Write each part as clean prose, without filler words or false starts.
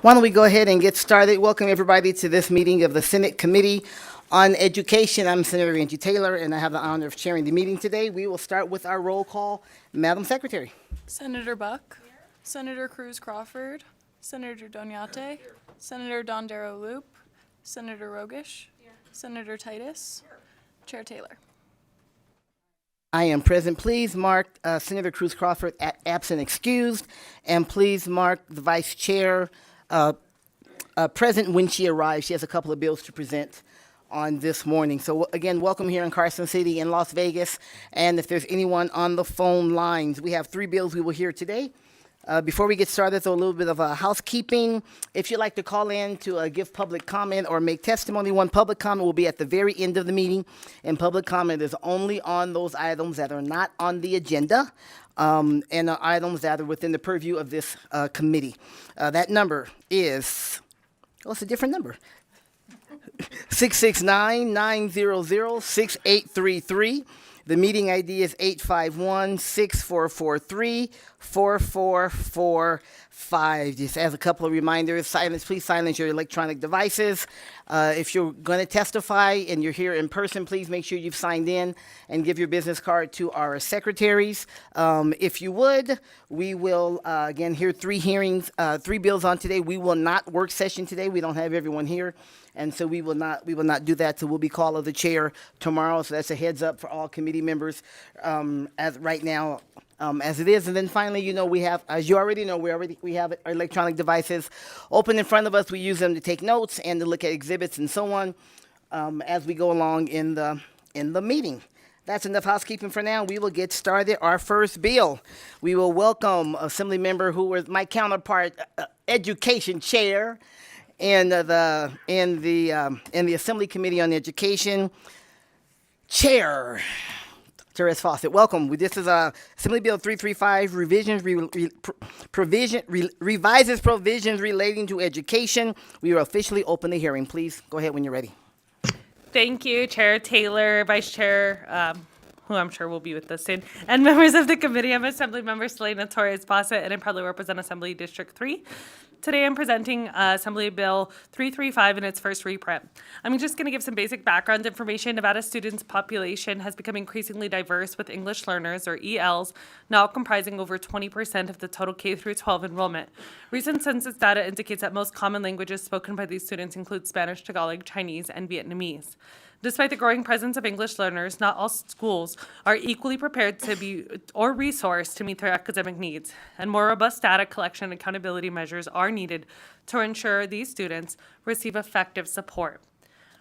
Why don't we go ahead and get started? Welcome everybody to this meeting of the Senate Committee on Education. I'm Senator Angie Taylor, and I have the honor of chairing the meeting today. We will start with our roll call. Madam Secretary. Senator Buck, Senator Cruz Crawford, Senator Doniate, Senator Dondero Loop, Senator Rogish, Senator Titus, Chair Taylor. I am present. Please mark Senator Cruz Crawford absent excused, and please mark the Vice Chair present when she arrives. She has a couple of bills to present on this morning. So again, welcome here in Carson City and Las Vegas. And if there's anyone on the phone lines, we have 3 bills we will hear today. Before we get started, though, a little bit of housekeeping. If you'd like to call in to give public comment or make testimony, one public comment will be at the very end of the meeting, and public comment is only on those items that are not on the agenda and items that are within the purview of this committee. That number is, oh, it's a different number. 669-900-6833. The meeting ID is 851-6443-4445. Just as a couple of reminders, please silence your electronic devices. If you're going to testify and you're here in person, please make sure you've signed in and give your business card to our secretaries. If you would, we will, again, hear 3 bills on today. We will not work session today. We don't have everyone here. And so we will not do that. So we'll be call of the chair tomorrow. So that's a heads up for all committee members as right now as it is. And then finally, we have, as you already know, we have our electronic devices open in front of us. We use them to take notes and to look at exhibits and so on as we go along in the meeting. That's enough housekeeping for now. We will get started. Our first bill. We will welcome Assembly Member who was my counterpart, Education Chair, in the Assembly Committee on Education, Chair Therese Fawcett. Welcome. This is Assembly Bill 335, revises provisions relating to education. We will officially open the hearing. Please go ahead when you're ready. Thank you, Chair Taylor, Vice Chair, who I'm sure will be with us soon, and members of the committee. I'm Assembly Member Selena Torres Fawcett, and I proudly represent Assembly District 3. Today I'm presenting Assembly Bill 335 in its first reprint. I'm just going to give some basic background information. Nevada students' population has become increasingly diverse, with English learners, or ELs, now comprising over 20% of the total K-12 enrollment. Recent census data indicates that most common languages spoken by these students include Spanish, Tagalog, Chinese, and Vietnamese. Despite the growing presence of English learners, not all schools are equally prepared to be or resourced to meet their academic needs, and more robust data collection and accountability measures are needed to ensure these students receive effective support.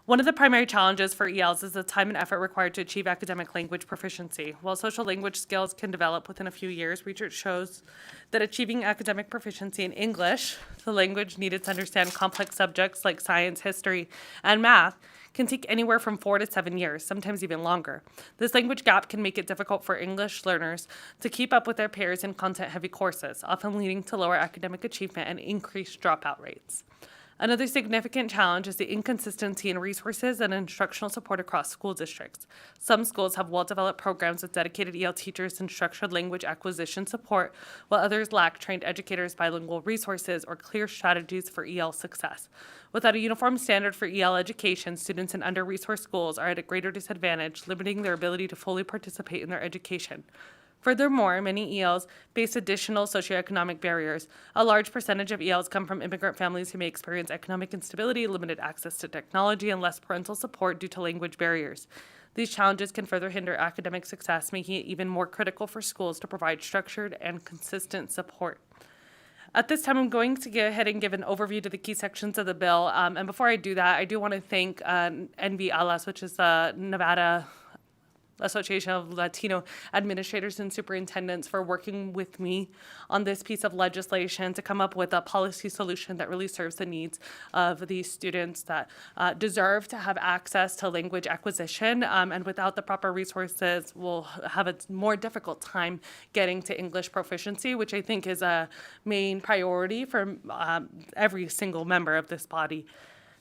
One of the primary challenges for ELs is the time and effort required to achieve academic language proficiency. While social language skills can develop within a few years, research shows that achieving academic proficiency in English, the language needed to understand complex subjects like science, history, and math, can take anywhere from 4 to 7 years, sometimes even longer. This language gap can make it difficult for English learners to keep up with their peers in content-heavy courses, often leading to lower academic achievement and increased dropout rates. Another significant challenge is the inconsistency in resources and instructional support across school districts. Some schools have well-developed programs with dedicated EL teachers and structured language acquisition support, while others lack trained educators, bilingual resources, or clear strategies for EL success. Without a uniform standard for EL education, students in under-resourced schools are at a greater disadvantage, limiting their ability to fully participate in their education. Furthermore, many ELs face additional socioeconomic barriers. A large percentage of ELs come from immigrant families who may experience economic instability, limited access to technology, and less parental support due to language barriers. These challenges can further hinder academic success, making it even more critical for schools to provide structured and consistent support. At this time, I'm going to go ahead and give an overview to the key sections of the bill. And before I do that, I do want to thank NV-ALAS, which is the Nevada Association of Latino Administrators and Superintendents, for working with me on this piece of legislation to come up with a policy solution that really serves the needs of these students that deserve to have access to language acquisition, and without the proper resources will have a more difficult time getting to English proficiency, which I think is a main priority for every single member of this body.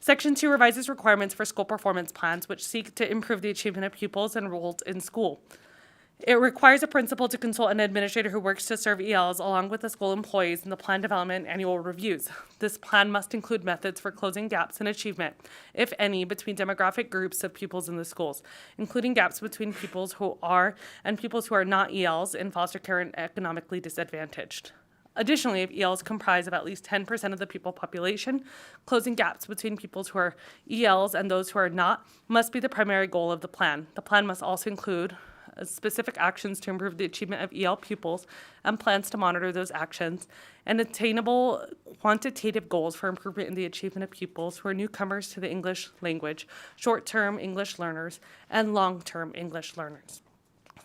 Section 2 revises requirements for school performance plans, which seek to improve the achievement of pupils enrolled in school. It requires a principal to consult an administrator who works to serve ELs along with the school employees in the plan development and annual reviews. This plan must include methods for closing gaps in achievement, if any, between demographic groups of pupils in the schools, including gaps between pupils who are and pupils who are not ELs in foster care and economically disadvantaged. Additionally, if ELs comprise of at least 10% of the pupil population, closing gaps between pupils who are ELs and those who are not must be the primary goal of the plan. The plan must also include specific actions to improve the achievement of EL pupils and plans to monitor those actions, and attainable quantitative goals for improvement in the achievement of pupils who are newcomers to the English language, short-term English learners, and long-term English learners.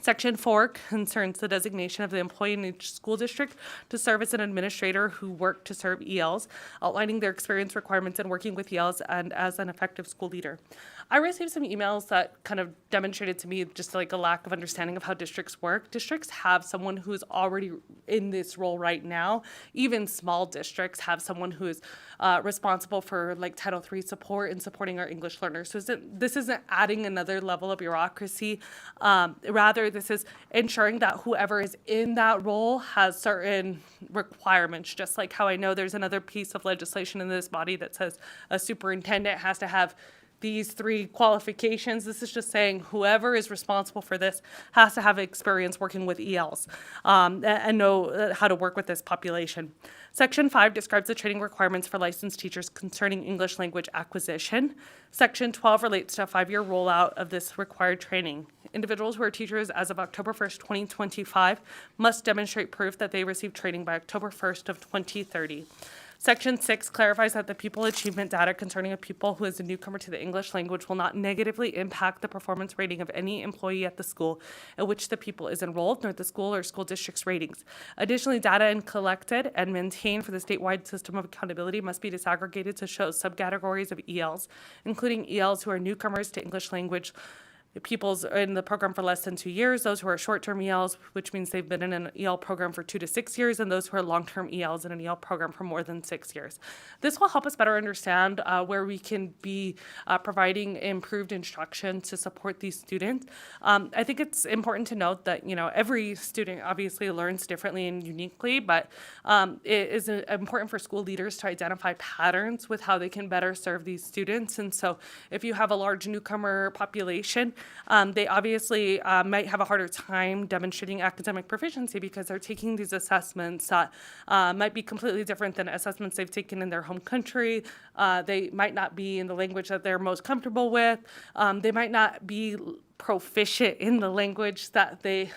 Section 4 concerns the designation of the employee in each school district to serve as an administrator who work to serve ELs, outlining their experience requirements in working with ELs and as an effective school leader. I received some emails that kind of demonstrated to me just like a lack of understanding of how districts work. Districts have someone who is already in this role right now. Even small districts have someone who is responsible for like Title III support and supporting our English learners. So this isn't adding another level of bureaucracy. Rather, this is ensuring that whoever is in that role has certain requirements, just like how I know there's another piece of legislation in this body that says a superintendent has to have these 3 qualifications. This is just saying whoever is responsible for this has to have experience working with ELs and know how to work with this population. Section 5 describes the training requirements for licensed teachers concerning English language acquisition. Section 12 relates to a 5-year rollout of this required training. Individuals who are teachers as of October 1st, 2025 must demonstrate proof that they received training by October 1st of 2030. Section 6 clarifies that the pupil achievement data concerning a pupil who is a newcomer to the English language will not negatively impact the performance rating of any employee at the school at which the pupil is enrolled, nor the school or school district's ratings. Additionally, data collected and maintained for the statewide system of accountability must be disaggregated to show subcategories of ELs, including ELs who are newcomers to English language, pupils in the program for less than 2 years, those who are short-term ELs, which means they've been in an EL program for 2 to 6 years, and those who are long-term ELs in an EL program for more than 6 years. This will help us better understand where we can be providing improved instruction to support these students. I think it's important to note that, every student obviously learns differently and uniquely, but it is important for school leaders to identify patterns with how they can better serve these students. And so if you have a large newcomer population, they obviously might have a harder time demonstrating academic proficiency because they're taking these assessments that might be completely different than assessments they've taken in their home country. They might not be in the language that they're most comfortable with. They might not be proficient in the language that they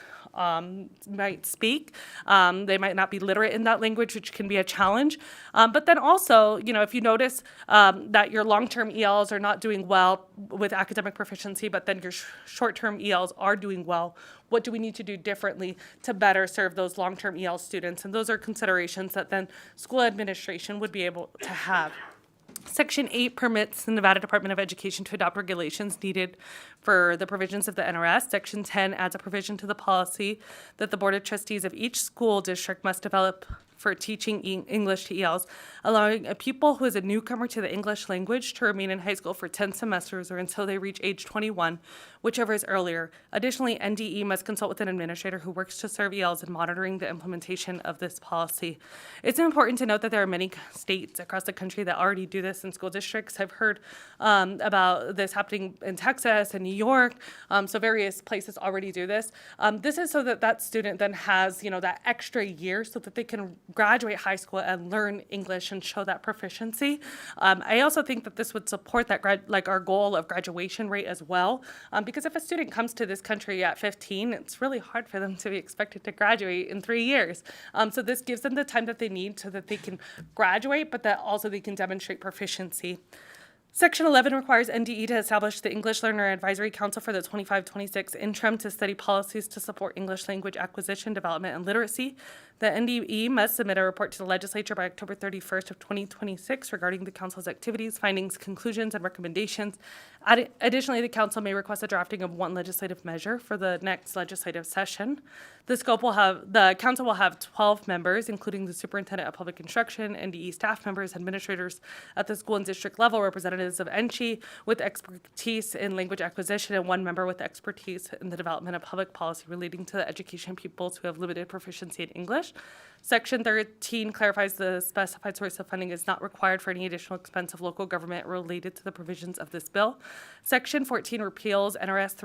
might speak. They might not be literate in that language, which can be a challenge. But then also, if you notice that your long-term ELs are not doing well with academic proficiency, but then your short-term ELs are doing well, what do we need to do differently to better serve those long-term EL students? And those are considerations that then school administration would be able to have. Section 8 permits the Nevada Department of Education to adopt regulations needed for the provisions of the NRS. Section 10 adds a provision to the policy that the Board of Trustees of each school district must develop for teaching English to ELs, allowing a pupil who is a newcomer to the English language to remain in high school for 10 semesters or until they reach age 21, whichever is earlier. Additionally, NDE must consult with an administrator who works to serve ELs in monitoring the implementation of this policy. It's important to note that there are many states across the country that already do this in school districts. I've heard about this happening in Texas and New York, so various places already do this. This is so that that student then has, that extra year so that they can graduate high school and learn English and show that proficiency. I also think that this would support that our goal of graduation rate as well, because if a student comes to this country at 15, it's really hard for them to be expected to graduate in 3 years. So this gives them the time that they need so that they can graduate, but that also they can demonstrate proficiency. Section 11 requires NDE to establish the English Learner Advisory Council for the 25-26 interim to study policies to support English language acquisition, development, and literacy. The NDE must submit a report to the legislature by October 31st of 2026 regarding the council's activities, findings, conclusions, and recommendations. Additionally, the council may request the drafting of one legislative measure for the next legislative session. The council will have 12 members, including the superintendent of public instruction, NDE staff members, administrators at the school and district level, representatives of NCHE with expertise in language acquisition, and one member with expertise in the development of public policy relating to the education of pupils who have limited proficiency in English. Section 13 clarifies the specified source of funding is not required for any additional expense of local government related to the provisions of this bill. Section 14 repeals NRS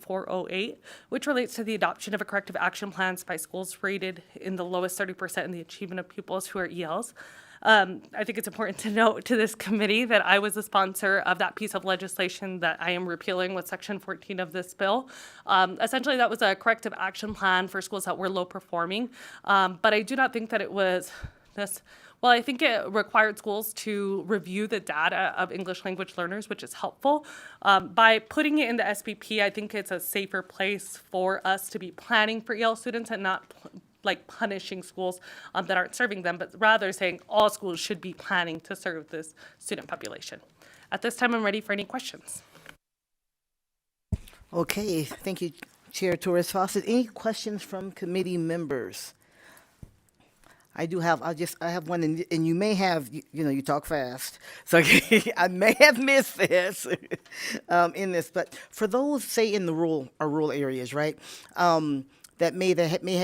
388-408, which relates to the adoption of a corrective action plans by schools rated in the lowest 30% in the achievement of pupils who are ELs. I think it's important to note to this committee that I was the sponsor of that piece of legislation that I am repealing with Section 14 of this bill. Essentially, that was a corrective action plan for schools that were low performing, but I do not think that it was this. Well, I think it required schools to review the data of English language learners, which is helpful. By putting it in the SPP, I think it's a safer place for us to be planning for EL students and not like punishing schools that aren't serving them, but rather saying all schools should be planning to serve this student population. At this time, I'm ready for any questions. Okay, thank you, Chair Torres Fawcett. Any questions from committee members? I have one, and you may have, you talk fast, so I may have missed this in this, but for those, say, in the rural areas, right, that may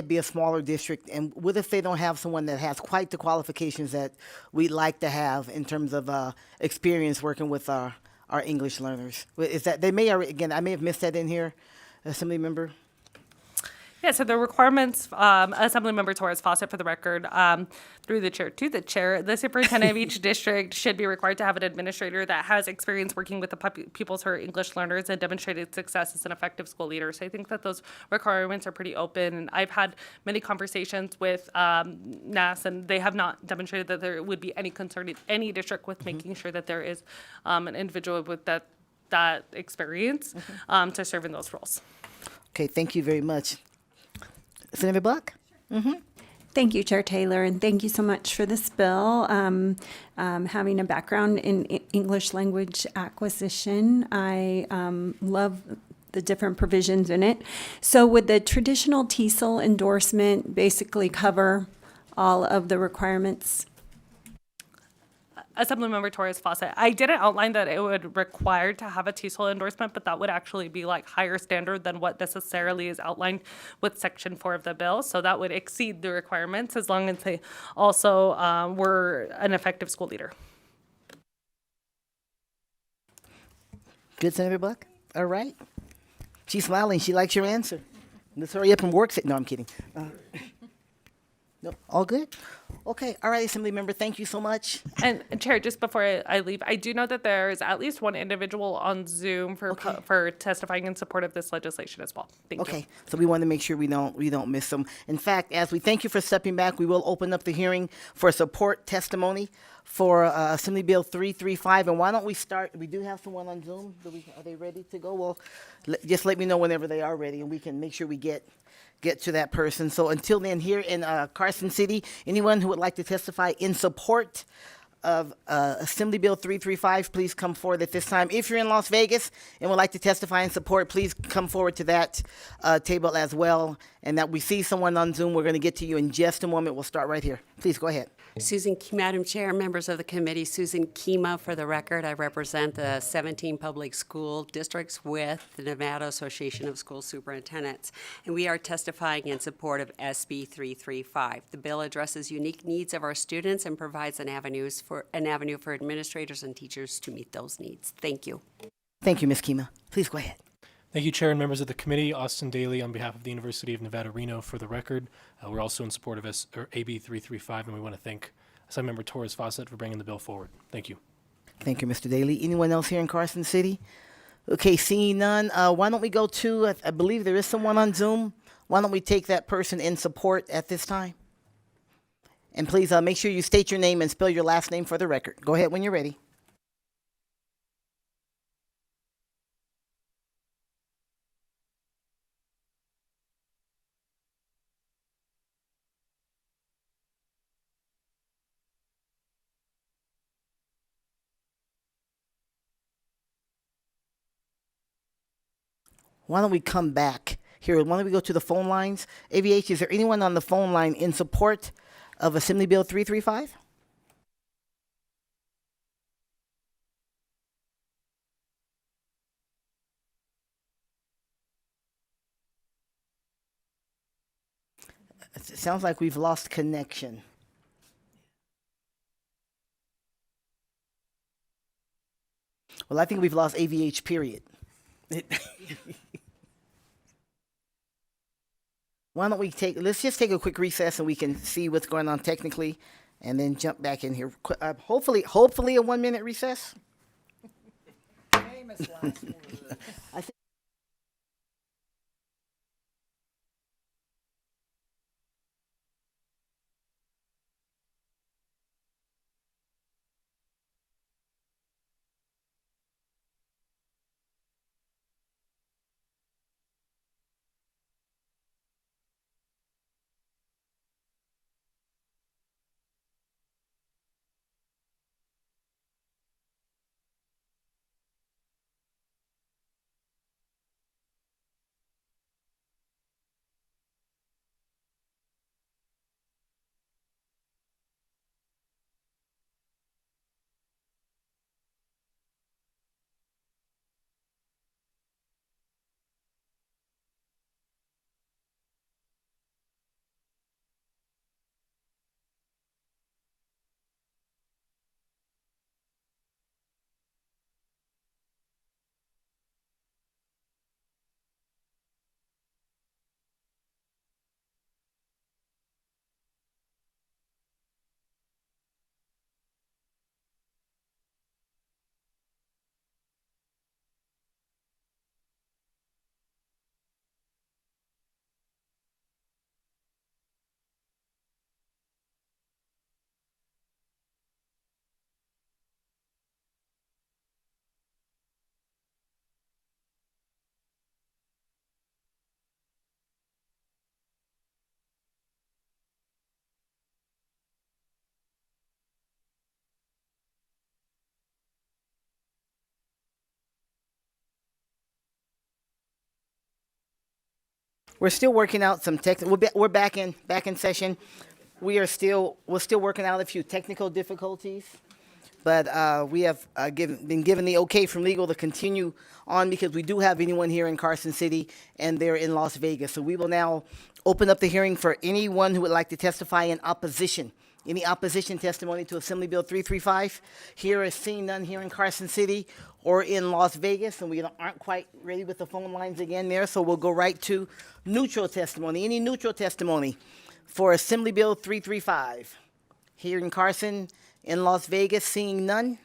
be a smaller district, and what if they don't have someone that has quite the qualifications that we'd like to have in terms of experience working with our English learners? Is that I may have missed that in here, Assembly Member? Yeah, so the requirements, Assemblymember Torres Fawcett, for the record, through the chair to the chair, the superintendent of each district should be required to have an administrator that has experience working with the pupils who are English learners and demonstrated success as an effective school leader. So I think that those requirements are pretty open. And I've had many conversations with NAS, and they have not demonstrated that there would be any concern in any district with making sure that there is an individual with that experience to serve in those roles. Okay, thank you very much. Senator Buck? Thank you, Chair Taylor, and thank you so much for this bill. Having a background in English language acquisition, I love the different provisions in it. So would the traditional TESOL endorsement basically cover all of the requirements? Assemblymember Torres Fawcett, I didn't outline that it would require to have a TESOL endorsement, but that would actually be like higher standard than what necessarily is outlined with Section 4 of the bill. So that would exceed the requirements as long as they also were an effective school leader. Good, Senator Buck? All right. She's smiling. She likes your answer. Let's hurry up and work it. No, I'm kidding. No, all good? Okay. All right, Assembly Member, thank you so much. And Chair, just before I leave, I do know that there is at least one individual on Zoom for testifying in support of this legislation as well. Thank you. Okay, so we want to make sure we don't miss them. In fact, as we thank you for stepping back, we will open up the hearing for support testimony for Assembly Bill 335. And why don't we start? We do have someone on Zoom. Are they ready to go? Well, just let me know whenever they are ready, and we can make sure we get to that person. So until then, here in Carson City, anyone who would like to testify in support of Assembly Bill 335, please come forward at this time. If you're in Las Vegas and would like to testify in support, please come forward to that table as well. And that we see someone on Zoom, we're going to get to you in just a moment. We'll start right here. Please go ahead. Madam Chair, members of the committee, Susan Kima for the record. I represent the 17 public school districts with the Nevada Association of School Superintendents, and we are testifying in support of SB 335. The bill addresses unique needs of our students and provides an avenue for administrators and teachers to meet those needs. Thank you. Thank you, Ms. Kima. Please go ahead. Thank you, Chair and members of the committee. Austin Daly on behalf of the University of Nevada, Reno for the record. We're also in support of AB 335, and we want to thank Assemblymember Torres Fawcett for bringing the bill forward. Thank you. Thank you, Mr. Daly. Anyone else here in Carson City? Okay, seeing none, why don't we go to, I believe there is someone on Zoom. Why don't we take that person in support at this time? And please make sure you state your name and spell your last name for the record. Go ahead when you're ready. why don't we come back here? Why don't we go to the phone lines? AVH, is there anyone on the phone line in support of Assembly Bill 335? It sounds like we've lost connection. Well, I think we've lost AVH, period. Why don't we let's just take a quick recess and we can see what's going on technically and then jump back in here. Hopefully a 1 minute recess. Famous last word. I think we're still working out some we're back in session. We're still working out a few technical difficulties, but we have been given the okay from legal to continue on because we do have anyone here in Carson City and they're in Las Vegas. So we will now open up the hearing for anyone who would like to testify in opposition. Any opposition testimony to Assembly Bill 335? Here is seeing none here in Carson City or in Las Vegas, and we aren't quite ready with the phone lines again there, so we'll go right to neutral testimony. Any neutral testimony for Assembly Bill 335? Here in Carson, in Las Vegas, seeing none?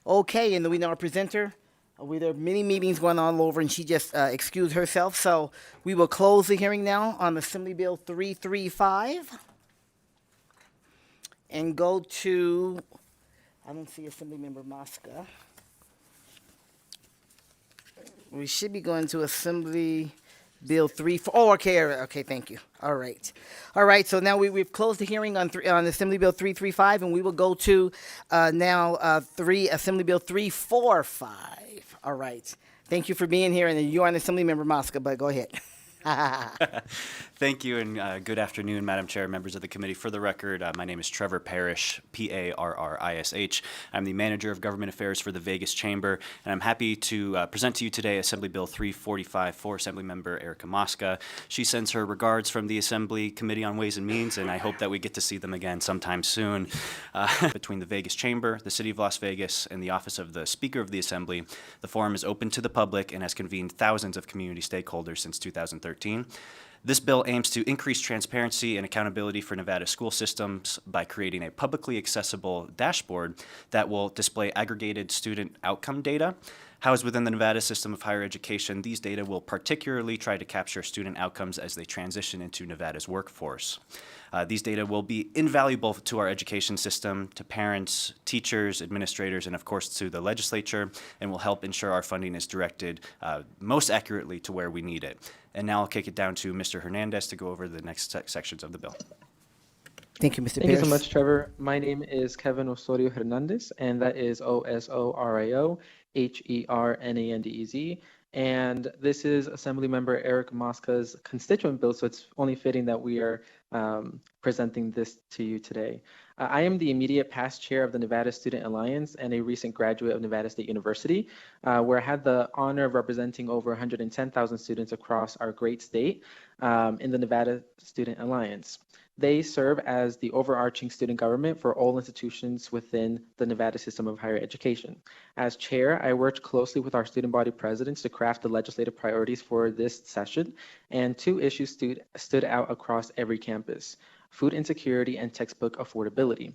Okay, and we know our presenter. There are many meetings going on all over, and she just excused herself, so we will close the hearing now on Assembly Bill 335. And go to, I don't see Assemblymember Mosca. We should be going to Assembly Bill 3. Oh, okay, thank you. All right. So now we've closed the hearing on Assembly Bill 335, and we will go to Assembly Bill 345. All right. Thank you for being here, and you're on Assemblymember Mosca, but go ahead. Thank you, and good afternoon, Madam Chair, members of the committee. For the record, my name is Trevor Parrish, P-A-R-R-I-S-H. I'm the Manager of Government Affairs for the Vegas Chamber, and I'm happy to present to you today Assembly Bill 345 for Assemblymember Erica Mosca. She sends her regards from the Assembly Committee on Ways and Means, and I hope that we get to see them again sometime soon. Between the Vegas Chamber, the City of Las Vegas, and the Office of the Speaker of the Assembly, the forum is open to the public and has convened thousands of community stakeholders since 2013. This bill aims to increase transparency and accountability for Nevada school systems by creating a publicly accessible dashboard that will display aggregated student outcome data. Housed within the Nevada system of higher education, these data will particularly try to capture student outcomes as they transition into Nevada's workforce. These data will be invaluable to our education system, to parents, teachers, administrators, and of course to the legislature, and will help ensure our funding is directed most accurately to where we need it. And now I'll kick it down to Mr. Hernandez to go over the next sections of the bill. Thank you, Mr. Thank you so Pierce. much, Trevor. My name is Kevin Osorio Hernandez, and that is Osorio Hernandez. And this is Assemblymember Eric Mosca's constituent bill, so it's only fitting that we are presenting this to you today. I am the immediate past chair of the Nevada Student Alliance and a recent graduate of Nevada State University, where I had the honor of representing over 110,000 students across our great state in the Nevada Student Alliance. They serve as the overarching student government for all institutions within the Nevada system of higher education. As chair, I worked closely with our student body presidents to craft the legislative priorities for this session, and two issues stood out across every campus: food insecurity and textbook affordability.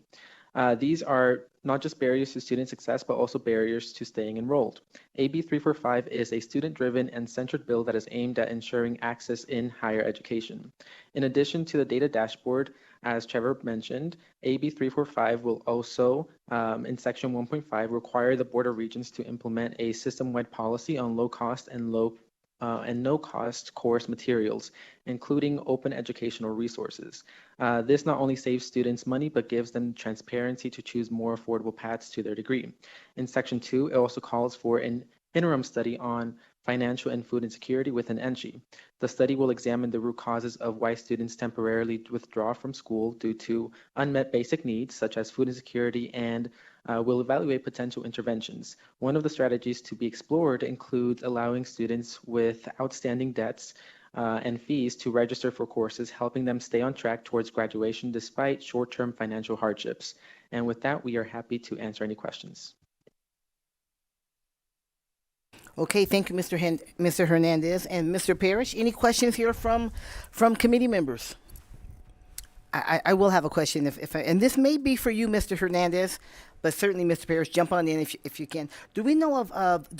These are not just barriers to student success, but also barriers to staying enrolled. AB 345 is a student-driven and centered bill that is aimed at ensuring access in higher education. In addition to the data dashboard, as Trevor mentioned, AB 345 will also, in Section 1.5, require the Board of Regents to implement a system-wide policy on low-cost and no-cost course materials, including open educational resources. This not only saves students money, but gives them transparency to choose more affordable paths to their degree. In Section 2, it also calls for an interim study on financial and food insecurity within NSHE. The study will examine the root causes of why students temporarily withdraw from school due to unmet basic needs, such as food insecurity, and will evaluate potential interventions. One of the strategies to be explored includes allowing students with outstanding debts and fees to register for courses, helping them stay on track towards graduation despite short-term financial hardships. And with that, we are happy to answer any questions. Okay, thank you, Mr. Hernandez and Mr. Parrish. Any questions here from committee members? I will have a question, and this may be for you, Mr. Hernandez, but certainly, Mr. Parrish, jump on in if you can. Do we know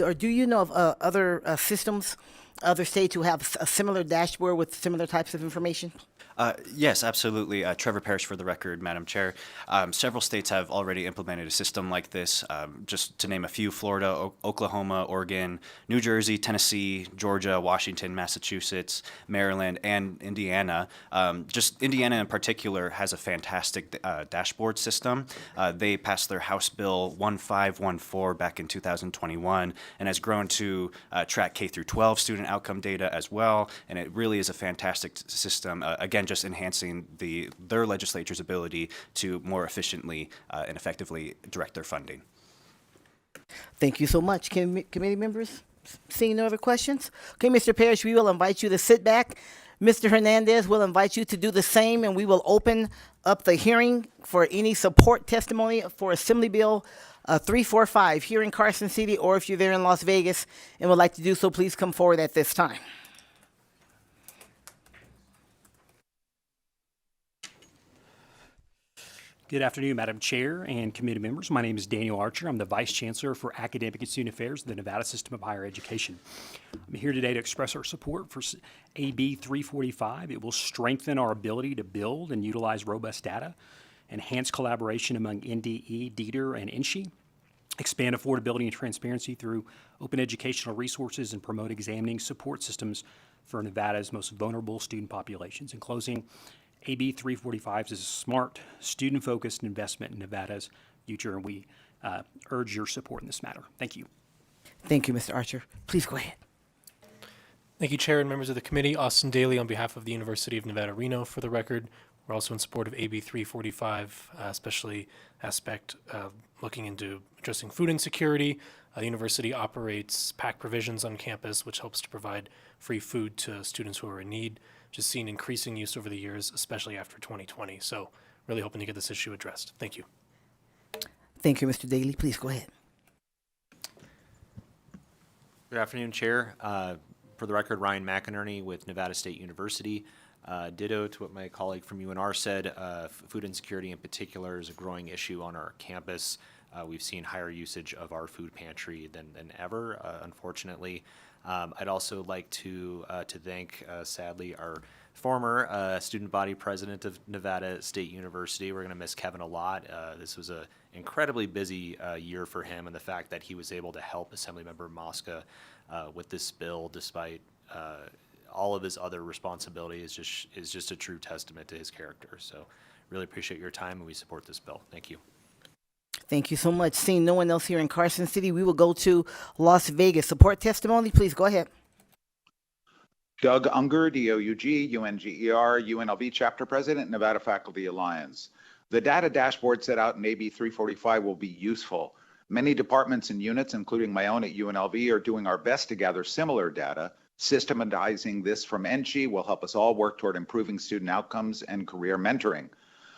or do you know of other systems, other states who have a similar dashboard with similar types of information? Yes, absolutely. Trevor Parrish for the record, Madam Chair. Several states have already implemented a system like this. Just to name a few: Florida, Oklahoma, Oregon, New Jersey, Tennessee, Georgia, Washington, Massachusetts, Maryland, and Indiana. Just Indiana in particular has a fantastic dashboard system. They passed their House Bill 1514 back in 2021 and has grown to track K through 12 student outcome data as well. And it really is a fantastic system. Again, just enhancing their legislature's ability to more efficiently and effectively direct their funding. Thank you so much. Committee members, seeing no other questions? Okay, Mr. Parrish, we will invite you to sit back. Mr. Hernandez will invite you to do the same, and we will open up the hearing for any support testimony for Assembly Bill 345 here in Carson City, or if you're there in Las Vegas and would like to do so, please come forward at this time. Good afternoon, Madam Chair and committee members. My name is Daniel Archer. I'm the Vice Chancellor for Academic and Student Affairs of the Nevada System of Higher Education. I'm here today to express our support for AB 345. It will strengthen our ability to build and utilize robust data, enhance collaboration among NDE, DETR, and NSHE, expand affordability and transparency through open educational resources, and promote examining support systems for Nevada's most vulnerable student populations. In closing, AB 345 is a smart, student-focused investment in Nevada's future, and we urge your support in this matter. Thank you. Thank you, Mr. Archer. Please go ahead. Thank you, Chair and members of the committee. Austin Daly on behalf of the University of Nevada, Reno, for the record. We're also in support of AB 345, especially aspect looking into addressing food insecurity. The university operates PAC provisions on campus, which helps to provide free food to students who are in need. Just seen increasing use over the years, especially after 2020. So really hoping to get this issue addressed. Thank you. Thank you, Mr. Daly. Please go ahead. Good afternoon, Chair. For the record, Ryan McInerney with Nevada State University. Ditto to what my colleague from UNR said, food insecurity in particular is a growing issue on our campus. We've seen higher usage of our food pantry than ever, unfortunately. I'd also like to thank, sadly, our former student body president of Nevada State University. We're going to miss Kevin a lot. This was an incredibly busy year for him, and the fact that he was able to help Assemblymember Mosca with this bill despite all of his other responsibilities is just a true testament to his character. So really appreciate your time, and we support this bill. Thank you. Thank you so much. Seeing no one else here in Carson City, we will go to Las Vegas. Support testimony, please go ahead. Doug Unger, DOUG, UNGER, UNLV Chapter President, Nevada Faculty Alliance. The data dashboard set out in AB 345 will be useful. Many departments and units, including my own at UNLV, are doing our best to gather similar data. Systematizing this from NCHE will help us all work toward improving student outcomes and career mentoring.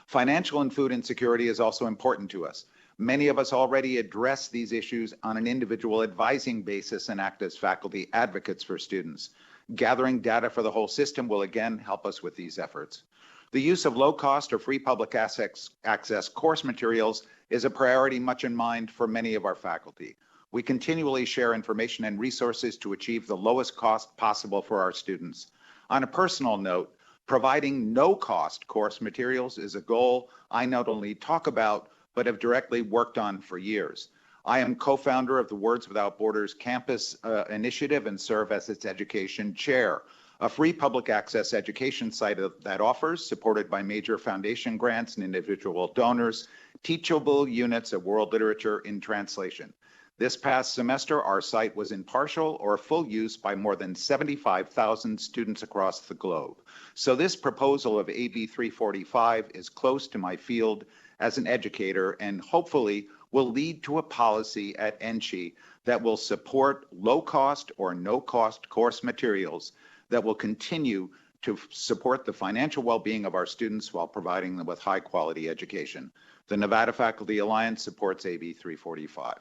Financial and food insecurity is also important to us. Many of us already address these issues on an individual advising basis and act as faculty advocates for students. Gathering data for the whole system will again help us with these efforts. The use of low-cost or free public access course materials is a priority much in mind for many of our faculty. We continually share information and resources to achieve the lowest cost possible for our students. On a personal note, providing no-cost course materials is a goal I not only talk about, but have directly worked on for years. I am co-founder of the Words Without Borders campus initiative and serve as its education chair, a free public access education site that offers, supported by major foundation grants and individual donors, teachable units of world literature in translation. This past semester, our site was in partial or full use by more than 75,000 students across the globe. So this proposal of AB 345 is close to my field as an educator and hopefully will lead to a policy at NCHE that will support low-cost or no-cost course materials that will continue to support the financial well-being of our students while providing them with high-quality education. The Nevada Faculty Alliance supports AB 345.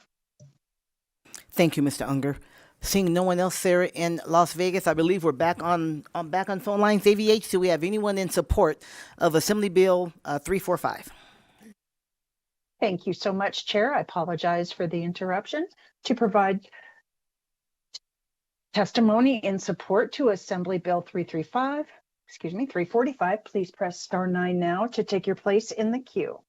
Thank you, Mr. Unger. Seeing no one else there in Las Vegas, I believe we're back on phone lines. AVH, do we have anyone in support of Assembly Bill 345? Thank you so much, Chair. I apologize for the interruption. To provide testimony in support to Assembly Bill 345, please press star 9 now to take your place in the queue.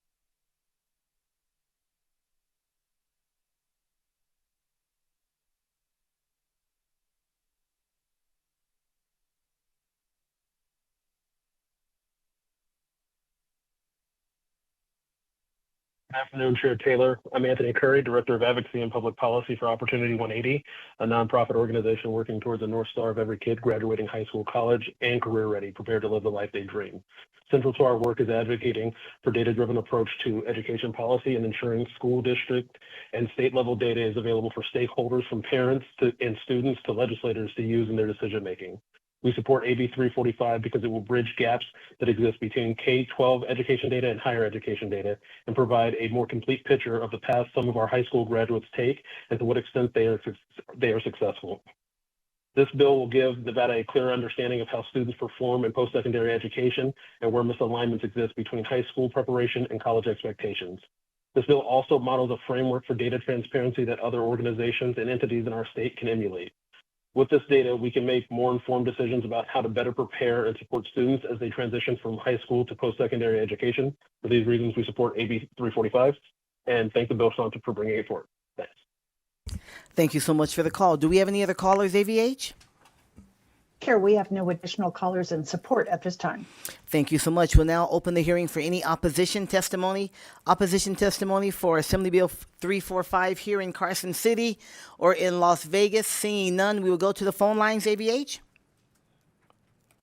Good afternoon, Chair Taylor. I'm Anthony Curry, Director of Advocacy and Public Policy for Opportunity 180, a nonprofit organization working towards the North Star of every kid graduating high school, college, and career ready, prepared to live the life they dream. Central to our work is advocating for data-driven approach to education policy and ensuring school district and state level data is available for stakeholders from parents and students to legislators to use in their decision making. We support AB 345 because it will bridge gaps that exist between K-12 education data and higher education data and provide a more complete picture of the path some of our high school graduates take and to what extent they are successful. This bill will give Nevada a clear understanding of how students perform in post-secondary education and where misalignments exist between high school preparation and college expectations. This bill also models a framework for data transparency that other organizations and entities in our state can emulate. With this data, we can make more informed decisions about how to better prepare and support students as they transition from high school to post-secondary education. For these reasons, we support AB 345 and thank the bill sponsor for bringing it forward. Thanks. Thank you so much for the call. Do we have any other callers, AVH? Chair, we have no additional callers in support at this time. Thank you so much. We'll now open the hearing for any opposition testimony. Opposition testimony for Assembly Bill 345 here in Carson City or in Las Vegas. Seeing none, we will go to the phone lines, AVH.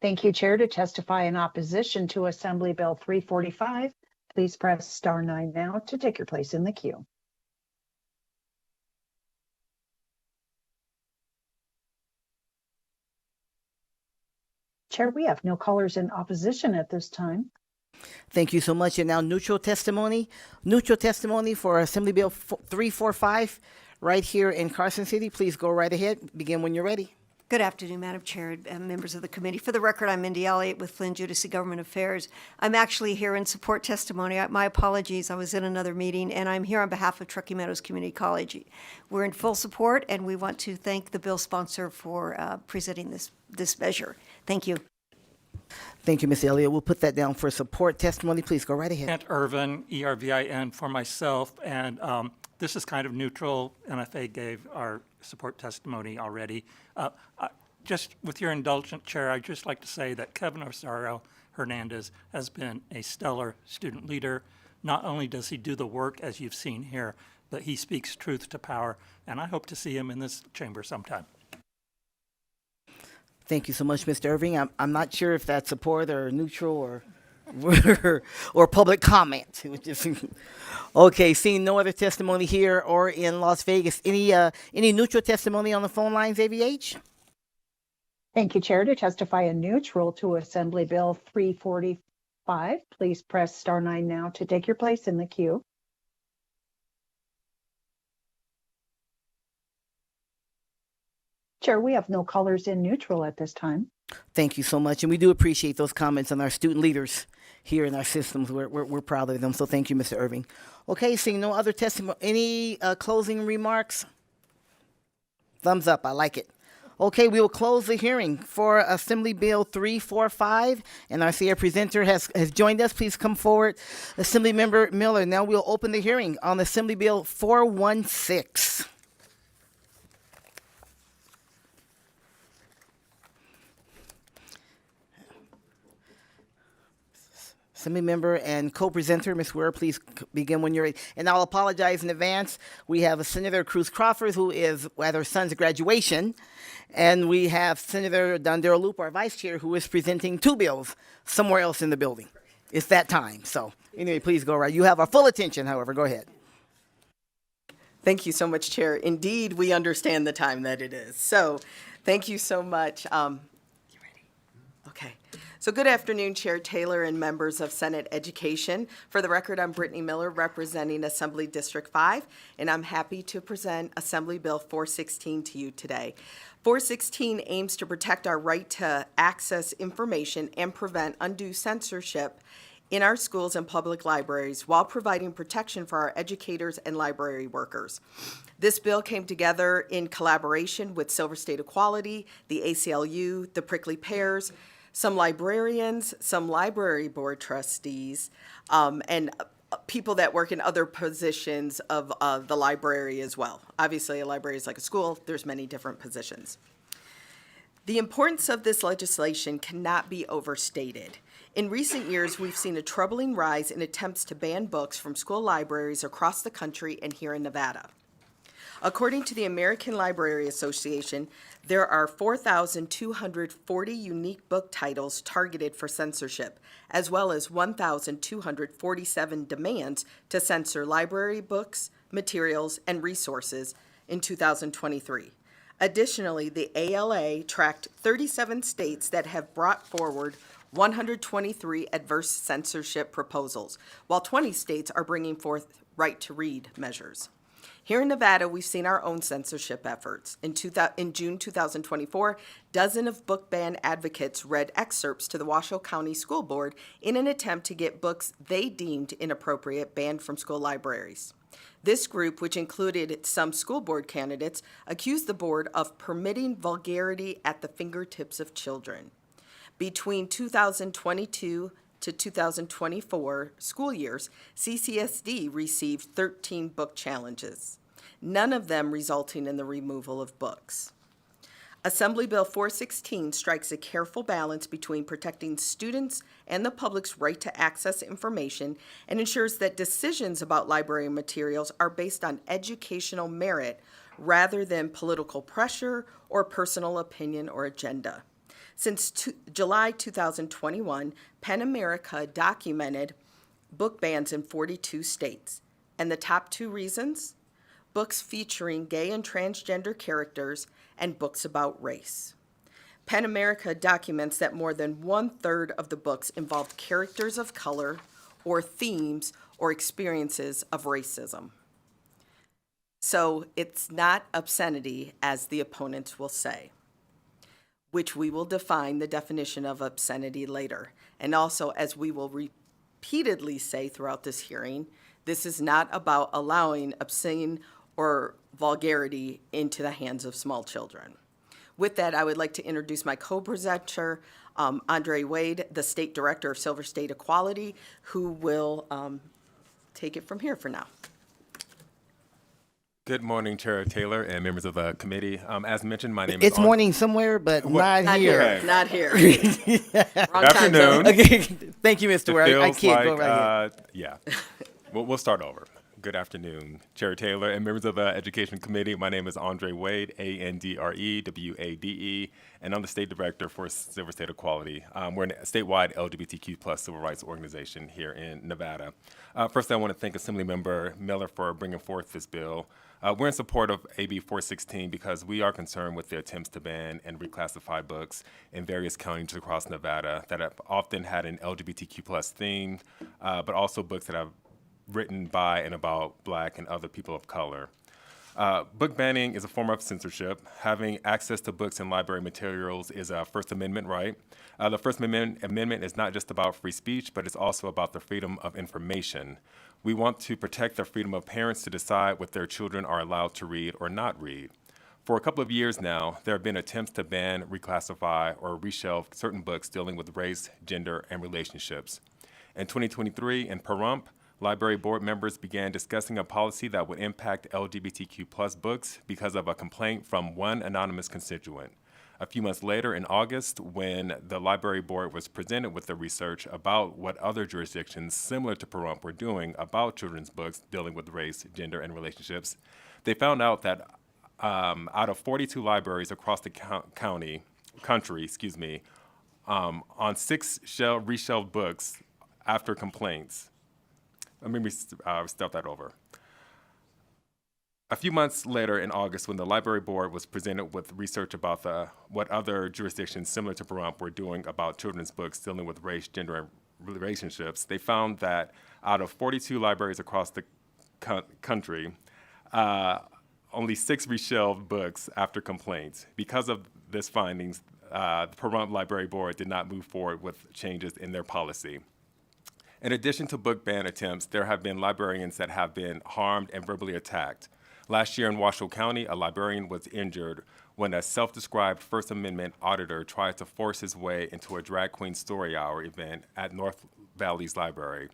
Thank you, Chair. To testify in opposition to Assembly Bill 345, please press star 9 now to take your place in the queue. Chair, we have no callers in opposition at this time. Thank you so much. And now neutral testimony. Neutral testimony for Assembly Bill 345 right here in Carson City. Please go right ahead. Begin when you're ready. Good afternoon, Madam Chair and members of the committee. For the record, I'm Mindy Elliott with Flynn Judici Government Affairs. I'm actually here in support testimony. My apologies, I was in another meeting, and I'm here on behalf of Truckee Meadows Community College. We're in full support, and we want to thank the bill sponsor for presenting this measure. Thank you. Thank you, Ms. Elliott. We'll put that down for support testimony. Please go right ahead. Kent Irvin, ERVIN, for myself, and this is kind of neutral. NFA gave our support testimony already. Just with your indulgent, Chair, I'd just like to say that Kevin Rosario Hernandez has been a stellar student leader, not only does he do the work as you've seen here, but he speaks truth to power, and I hope to see him in this chamber sometime. Thank you so much, Mr. Irving. I'm not sure if that's support or neutral or or public comment. Which is okay. Seeing no other testimony here or in Las Vegas, any neutral testimony on the phone lines, AVH? Thank you, Chair. To testify in neutral to Assembly Bill 345, please press star 9 now to take your place in the queue. Chair, we have no callers in neutral at this time. Thank you so much, and we do appreciate those comments on our student leaders here in our systems. We're proud of them, so thank you, Mr. Irving. Okay, seeing no other testimony, any closing remarks? Thumbs up, I like it. Okay, we will close the hearing for Assembly Bill 345, and our CR presenter has joined us. Please come forward, Assembly Member Miller. Now we'll open the hearing on Assembly Bill 416. Assembly member and co-presenter, Ms. Ware, please begin when you're ready. And I'll apologize in advance. We have Senator Cruz Crawford, who is at her son's graduation, and we have Senator Dondero Loop, our vice chair, who is presenting two bills somewhere else in the building. It's that time. So anyway, please go right. You have our full attention, however. Go ahead. Thank you so much, Chair. Indeed, we understand the time that it is. So thank you so much. You ready? Okay. So good afternoon, Chair Taylor and members of Senate Education. For the record, I'm Brittany Miller representing Assembly District 5, and I'm happy to present Assembly Bill 416 to you today. 416 aims to protect our right to access information and prevent undue censorship in our schools and public libraries while providing protection for our educators and library workers. This bill came together in collaboration with Silver State Equality, the ACLU, the Prickly Pears, some librarians, some library board trustees, and people that work in other positions of the library as well. Obviously, a library is like a school. There's many different positions. The importance of this legislation cannot be overstated. In recent years, we've seen a troubling rise in attempts to ban books from school libraries across the country and here in Nevada. According to the American Library Association, there are 4,240 unique book titles targeted for censorship, as well as 1,247 demands to censor library books, materials, and resources in 2023. Additionally, the ALA tracked 37 states that have brought forward 123 adverse censorship proposals, while 20 states are bringing forth right-to-read measures. Here in Nevada, we've seen our own censorship efforts. In June 2024, dozens of book ban advocates read excerpts to the Washoe County School Board in an attempt to get books they deemed inappropriate banned from school libraries. This group, which included some school board candidates, accused the board of permitting vulgarity at the fingertips of children. Between 2022 to 2024 school years, CCSD received 13 book challenges, none of them resulting in the removal of books. Assembly Bill 416 strikes a careful balance between protecting students and the public's right to access information and ensures that decisions about library materials are based on educational merit rather than political pressure or personal opinion or agenda. Since July 2021, PEN America documented book bans in 42 states. And the top two reasons? Books featuring gay and transgender characters and books about race. PEN America documents that more than 1/3 of the books involved characters of color or themes or experiences of racism. So it's not obscenity, as the opponents will say, which we will define the definition of obscenity later. And also, as we will repeatedly say throughout this hearing, this is not about allowing obscene or vulgarity into the hands of small children. With that, I would like to introduce my co-presenter, Andre Wade, the State Director of Silver State Equality, who will take it from here for now. Good morning, Chair Taylor and members of the committee. As mentioned, my name is... It's morning somewhere, but not here. Okay. Not here. Good afternoon. Okay, thank you, Mr. Ware. I can't go right here. Yeah. We'll start over. Good afternoon, Chair Taylor and members of the Education Committee. My name is Andre Wade, ANDREWADE, and I'm the State Director for Silver State Equality. We're a statewide LGBTQ+ civil rights organization here in Nevada. First, I want to thank Assemblymember Miller for bringing forth this bill. We're in support of AB 416 because we are concerned with the attempts to ban and reclassify books in various counties across Nevada that have often had an LGBTQ+ theme, but also books that have written by and about Black and other people of color. Book banning is a form of censorship. Having access to books and library materials is a First Amendment right. The First Amendment is not just about free speech, but it's also about the freedom of information. We want to protect the freedom of parents to decide what their children are allowed to read or not read. For a couple of years now, there have been attempts to ban, reclassify, or reshelve certain books dealing with race, gender, and relationships. In 2023, in Pahrump, library board members began discussing a policy that would impact LGBTQ+ books because of a complaint from one anonymous constituent. A few months later, in August, when the library board was presented with the research about what other jurisdictions similar to Pahrump were doing about children's books dealing with race, gender, and relationships, they found out that out of 42 libraries across the country, on 6 reshelved books after complaints. Let me start that over. A few months later in August, when the library board was presented with research about what other jurisdictions similar to Pahrump were doing about children's books dealing with race, gender, and relationships, they found that out of 42 libraries across the country, only 6 reshelved books after complaints. Because of this findings, the Pahrump Library Board did not move forward with changes in their policy. In addition to book ban attempts, there have been librarians that have been harmed and verbally attacked. Last year in Washoe County, a librarian was injured when a self-described First Amendment auditor tried to force his way into a drag queen story hour event at North Valley's library.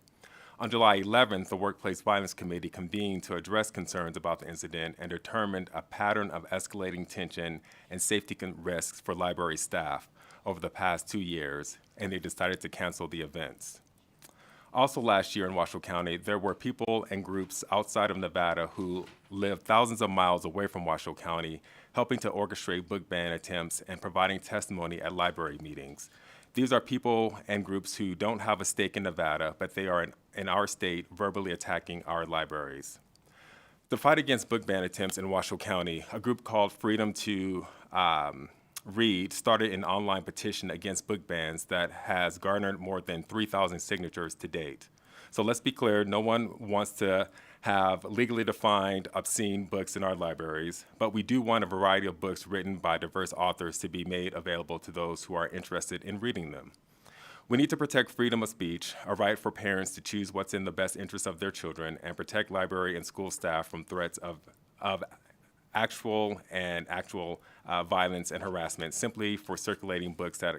On July 11th, the Workplace Violence Committee convened to address concerns about the incident and determined a pattern of escalating tension and safety risks for library staff over the past 2 years, and they decided to cancel the events. Also last year in Washoe County, there were people and groups outside of Nevada who lived thousands of miles away from Washoe County, helping to orchestrate book ban attempts and providing testimony at library meetings. These are people and groups who don't have a stake in Nevada, but they are in our state verbally attacking our libraries. The fight against book ban attempts in Washoe County, a group called Freedom to Read started an online petition against book bans that has garnered more than 3,000 signatures to date. So let's be clear, no one wants to have legally defined obscene books in our libraries, but we do want a variety of books written by diverse authors to be made available to those who are interested in reading them. We need to protect freedom of speech, a right for parents to choose what's in the best interest of their children, and protect library and school staff from threats of actual violence and harassment simply for circulating books that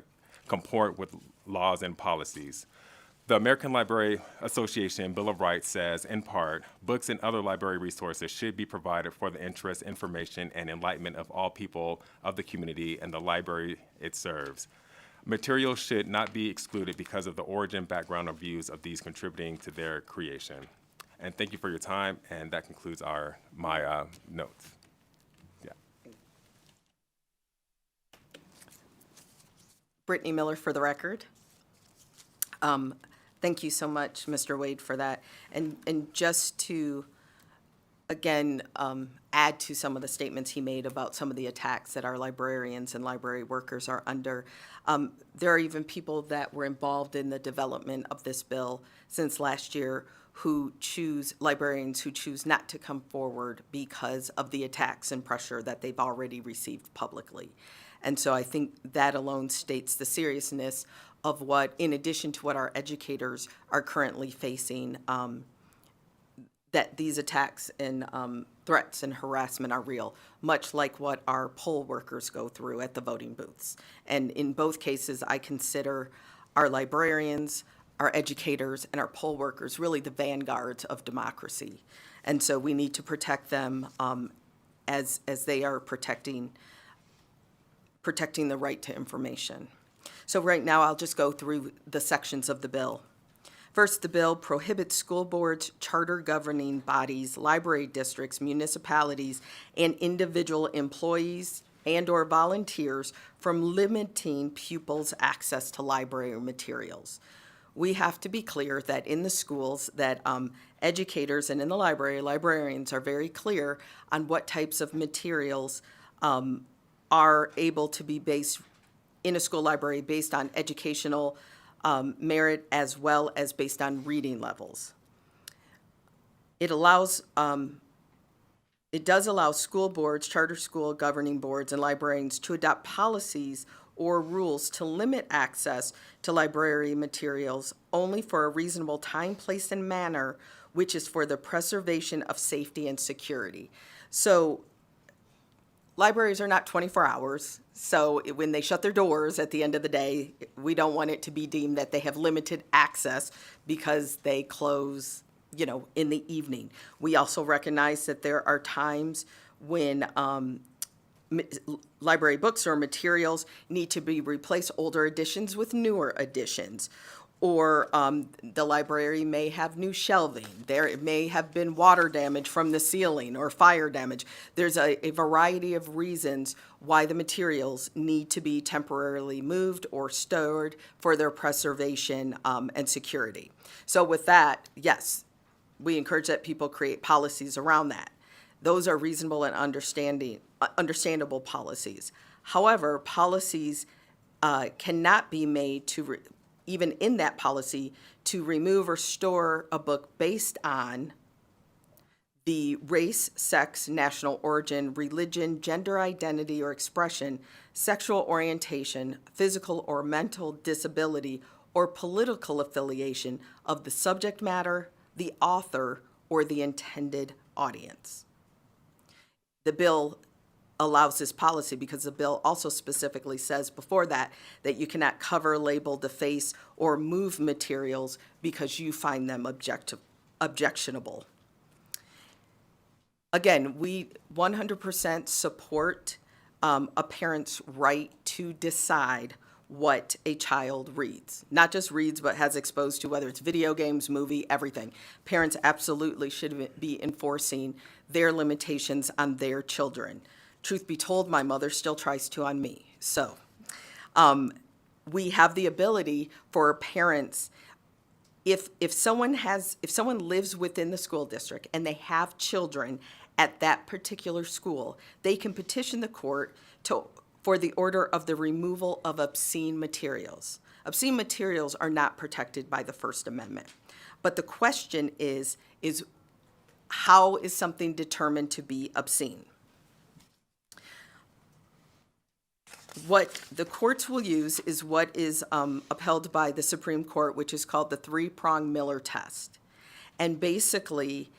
comport with laws and policies. The American Library Association Bill of Rights says, in part, books and other library resources should be provided for the interest, information, and enlightenment of all people of the community and the library it serves. Materials should not be excluded because of the origin, background, or views of these contributing to their creation. And thank you for your time, and that concludes my notes. Brittany Miller for the record. Thank you so much, Mr. Wade, for that. And just to, again, add to some of the statements he made about some of the attacks that our librarians and library workers are under, there are even people that were involved in the development of this bill since last year librarians who choose not to come forward because of the attacks and pressure that they've already received publicly. And so I think that alone states the seriousness of what, in addition to what our educators are currently facing, that these attacks and threats and harassment are real, much like what our poll workers go through at the voting booths. And in both cases, I consider our librarians, our educators, and our poll workers really the vanguards of democracy. And so we need to protect them as they are protecting the right to information. So right now, I'll just go through the sections of the bill. First, the bill prohibits school boards, charter governing bodies, library districts, municipalities, and individual employees and/or volunteers from limiting pupils' access to library materials. We have to be clear that in the schools that educators and in the library, librarians are very clear on what types of materials are able to be based in a school library based on educational merit as well as based on reading levels. It does allow school boards, charter school governing boards, and librarians to adopt policies or rules to limit access to library materials only for a reasonable time, place, and manner, which is for the preservation of safety and security. So libraries are not 24 hours, so when they shut their doors at the end of the day, we don't want it to be deemed that they have limited access because they close, in the evening. We also recognize that there are times when library books or materials need to be replaced, older editions with newer editions. Or the library may have new shelving. There may have been water damage from the ceiling or fire damage. There's a variety of reasons why the materials need to be temporarily moved or stored for their preservation and security. So with that, yes, we encourage that people create policies around that. Those are reasonable and understandable policies. However, policies cannot be made to even in that policy, to remove or store a book based on the race, sex, national origin, religion, gender identity or expression, sexual orientation, physical or mental disability, or political affiliation of the subject matter, the author, or the intended audience. The bill allows this policy because the bill also specifically says before that you cannot cover, label, deface, or move materials because you find them objectionable. Again, we 100% support a parent's right to decide what a child reads. Not just reads, but has exposed to, whether it's video games, movie, everything. Parents absolutely should be enforcing their limitations on their children. Truth be told, my mother still tries to on me. So we have the ability for parents, if someone lives within the school district and they have children at that particular school, they can petition the court for the order of the removal of obscene materials. Obscene materials are not protected by the First Amendment. But the question is how is something determined to be obscene? What the courts will use is what is upheld by the Supreme Court, which is called the three-prong Miller test. And basically,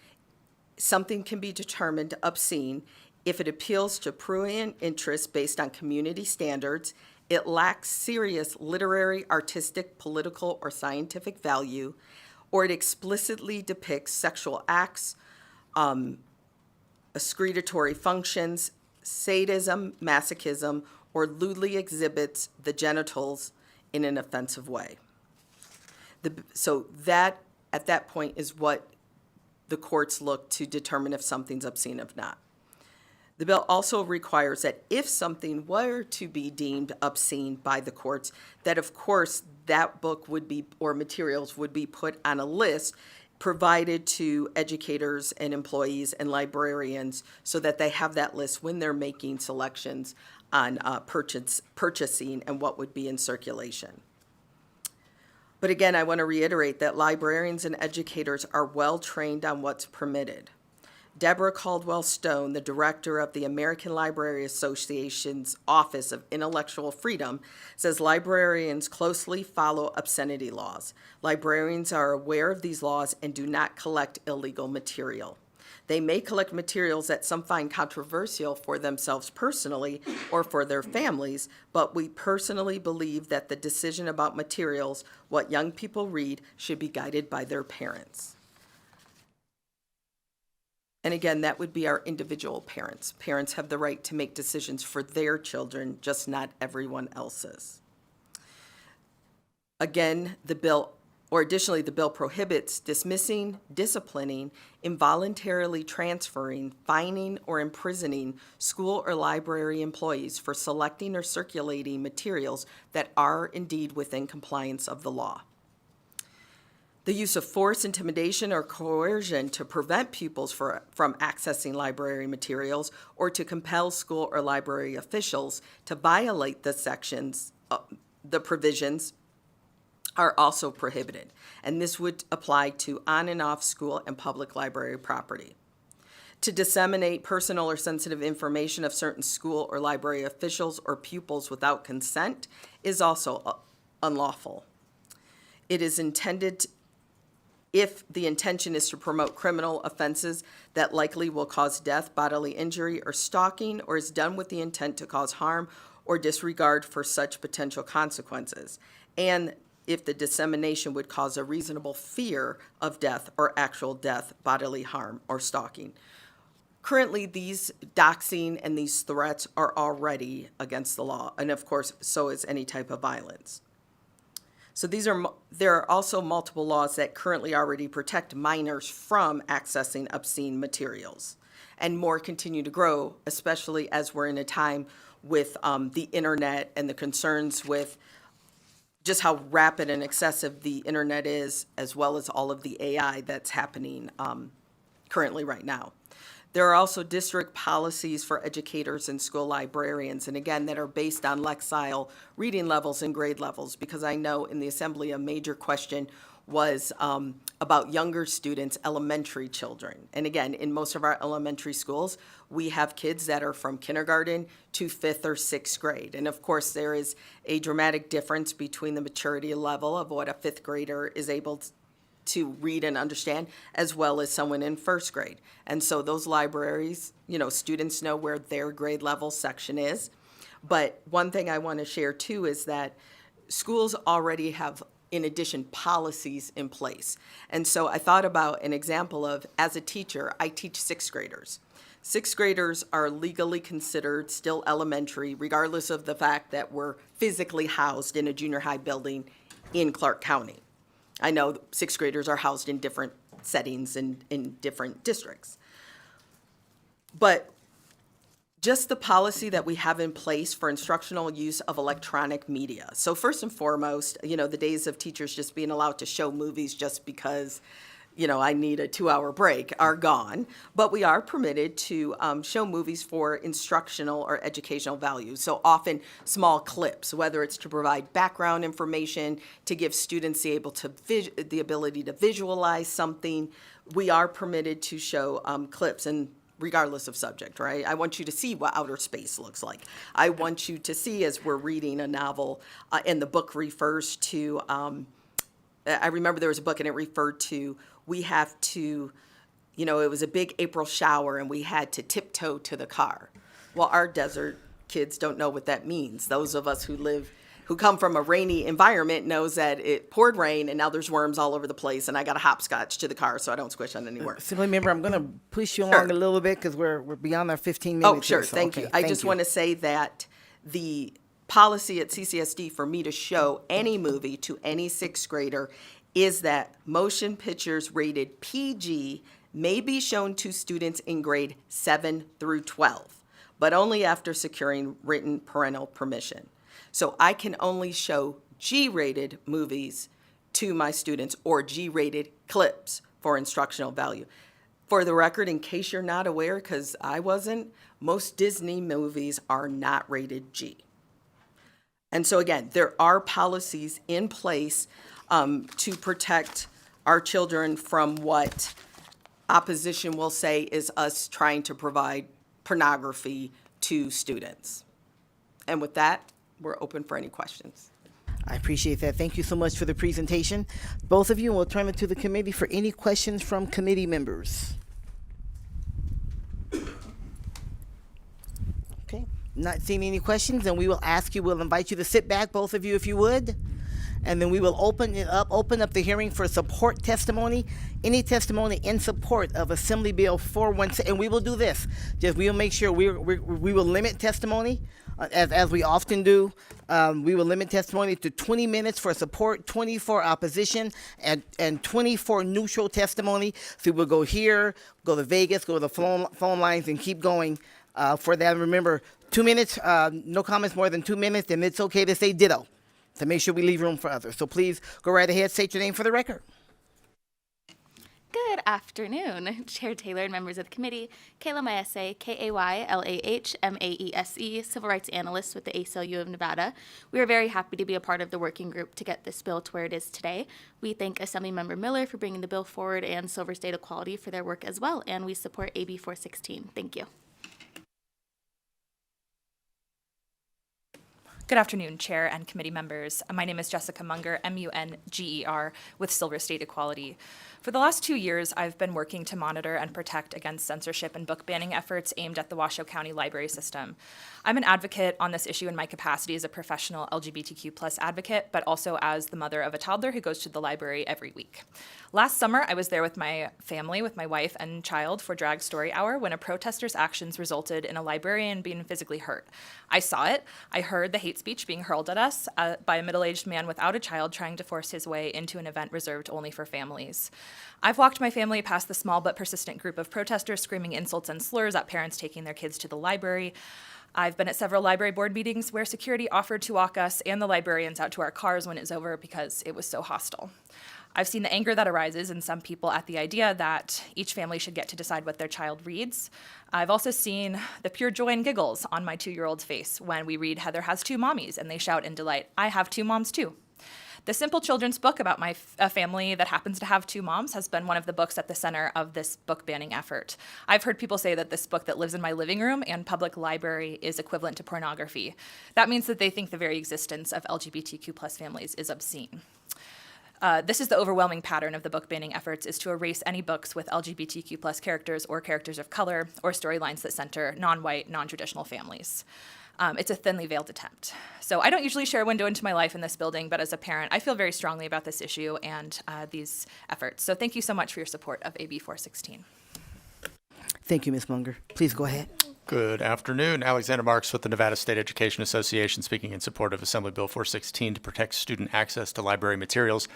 something can be determined obscene if it appeals to prurient interests based on community standards, it lacks serious literary, artistic, political, or scientific value, or it explicitly depicts sexual acts, excretory functions, sadism, masochism, or lewdly exhibits the genitals in an offensive way. So that, at that point, is what the courts look to determine if something's obscene or not. The bill also requires that if something were to be deemed obscene by the courts, that of course that book would be, or materials would be put on a list provided to educators and employees and librarians so that they have that list when they're making selections on purchasing and what would be in circulation. But again, I want to reiterate that librarians and educators are well trained on what's permitted. Deborah Caldwell Stone, the director of the American Library Association's Office of Intellectual Freedom, says librarians closely follow obscenity laws. Librarians are aware of these laws and do not collect illegal material. They may collect materials that some find controversial for themselves personally or for their families, but we personally believe that the decision about materials, what young people read, should be guided by their parents. And again, that would be our individual parents. Parents have the right to make decisions for their children, just not everyone else's. Again, the bill Or additionally, the bill prohibits dismissing, disciplining, involuntarily transferring, fining, or imprisoning school or library employees for selecting or circulating materials that are indeed within compliance of the law. The use of force, intimidation, or coercion to prevent pupils from accessing library materials or to compel school or library officials to violate the sections, the provisions are also prohibited, and this would apply to on and off school and public library property. To disseminate personal or sensitive information of certain school or library officials or pupils without consent is also unlawful. It is intended, if the intention is to promote criminal offenses that likely will cause death, bodily injury, or stalking, or is done with the intent to cause harm or disregard for such potential consequences, and if the dissemination would cause a reasonable fear of death or actual death, bodily harm, or stalking. Currently, these doxing and these threats are already against the law, and of course, so is any type of violence. So there are also multiple laws that currently already protect minors from accessing obscene materials, and more continue to grow, especially as we're in a time with the internet and the concerns with just how rapid and excessive the internet is, as well as all of the AI that's happening currently right now. There are also district policies for educators and school librarians, and again, that are based on Lexile reading levels and grade levels, because I know in the assembly a major question was about younger students, elementary children. And again, in most of our elementary schools, we have kids that are from kindergarten to 5th or 6th grade. And of course, there is a dramatic difference between the maturity level of what a 5th grader is able to read and understand, as well as someone in 1st grade. And so those libraries, students know where their grade level section is. But one thing I want to share too is that schools already have, in addition, policies in place. And so I thought about an example of, as a teacher, I teach 6th graders. 6th graders are legally considered still elementary, regardless of the fact that we're physically housed in a junior high building in Clark County. I know 6th graders are housed in different settings and in different districts. But just the policy that we have in place for instructional use of electronic media. So first and foremost, the days of teachers just being allowed to show movies just because, I need a 2-hour break are gone. But we are permitted to show movies for instructional or educational value. So often small clips, whether it's to provide background information, to give students the ability to visualize something. We are permitted to show clips, and regardless of subject, right? I want you to see what outer space looks like. I want you to see, as we're reading a novel, and the book refers to, I remember there was a book and it referred to, we have to, it was a big April shower and we had to tiptoe to the car. Well, our desert kids don't know what that means. Those of us who come from a rainy environment knows that it poured rain and now there's worms all over the place and I got a hopscotch to the car so I don't squish on any worms. Simply member, I'm going to push you along a little bit because we're beyond our 15 minutes. Oh, sure. Here, so, Thank you. I just want to say that the policy at CCSD for me to show any movie to any 6th grader is that motion pictures rated PG may be shown to students in grade 7 through 12, but only after securing written parental permission. So I can only show G-rated movies to my students, or G-rated clips for instructional value. For the record, in case you're not aware, because I wasn't, most Disney movies are not rated G. And so again, there are policies in place to protect our children from what opposition will say is us trying to provide pornography to students. And with that, we're open for any questions. I appreciate that. Thank you so much for the presentation. Both of you, we'll turn it to the committee for any questions from committee members. Okay, not seeing any questions, and we'll invite you to sit back, both of you, if you would. And then we will open up the hearing for support testimony, any testimony in support of Assembly Bill 416. And we will do this. We will make sure we will limit testimony as we often do. We will limit testimony to 20 minutes for support, 20 for opposition, and 20 for neutral testimony. So we'll go here, go to Vegas, go to the phone lines, and keep going for that. And remember, 2 minutes, no comments more than 2 minutes, and it's okay to say ditto to make sure we leave room for others. So please go right ahead, state your name for the record. Good afternoon, Chair Taylor and members of the committee. Kayla Maese, Kaylahmaese, Civil Rights Analyst with the ACLU of Nevada. We are very happy to be a part of the working group to get this bill to where it is today. We thank Assemblymember Miller for bringing the bill forward and Silver State Equality for their work as well, and we support AB 416. Thank you. Good afternoon, Chair and committee members. My name is Jessica Munger, Munger, with Silver State Equality. For the last 2 years, I've been working to monitor and protect against censorship and book banning efforts aimed at the Washoe County library system. I'm an advocate on this issue in my capacity as a professional LGBTQ+ advocate, but also as the mother of a toddler who goes to the library every week. Last summer, I was there with my family, with my wife and child, for Drag Story Hour when a protester's actions resulted in a librarian being physically hurt. I saw it. I heard the hate speech being hurled at us by a middle-aged man without a child trying to force his way into an event reserved only for families. I've walked my family past the small but persistent group of protesters screaming insults and slurs at parents taking their kids to the library. I've been at several library board meetings where security offered to walk us and the librarians out to our cars when it was over because it was so hostile. I've seen the anger that arises in some people at the idea that each family should get to decide what their child reads. I've also seen the pure joy and giggles on my 2-year-old's face when we read Heather Has Two Mommies and they shout in delight, I have two moms too. The simple children's book about a family that happens to have two moms has been one of the books at the center of this book banning effort. I've heard people say that this book that lives in my living room and public library is equivalent to pornography. That means that they think the very existence of LGBTQ+ families is obscene. This is the overwhelming pattern of the book banning efforts, is to erase any books with LGBTQ+ characters or characters of color or storylines that center non-white, non-traditional families. It's a thinly veiled attempt. So I don't usually share a window into my life in this building, but as a parent, I feel very strongly about this issue and these efforts. So thank you so much for your support of AB 416. Thank you, Ms. Munger. Please go ahead. Good afternoon. Alexander Marks with the Nevada State Education Association, speaking in support of Assembly Bill 416 to protect student access to library materials.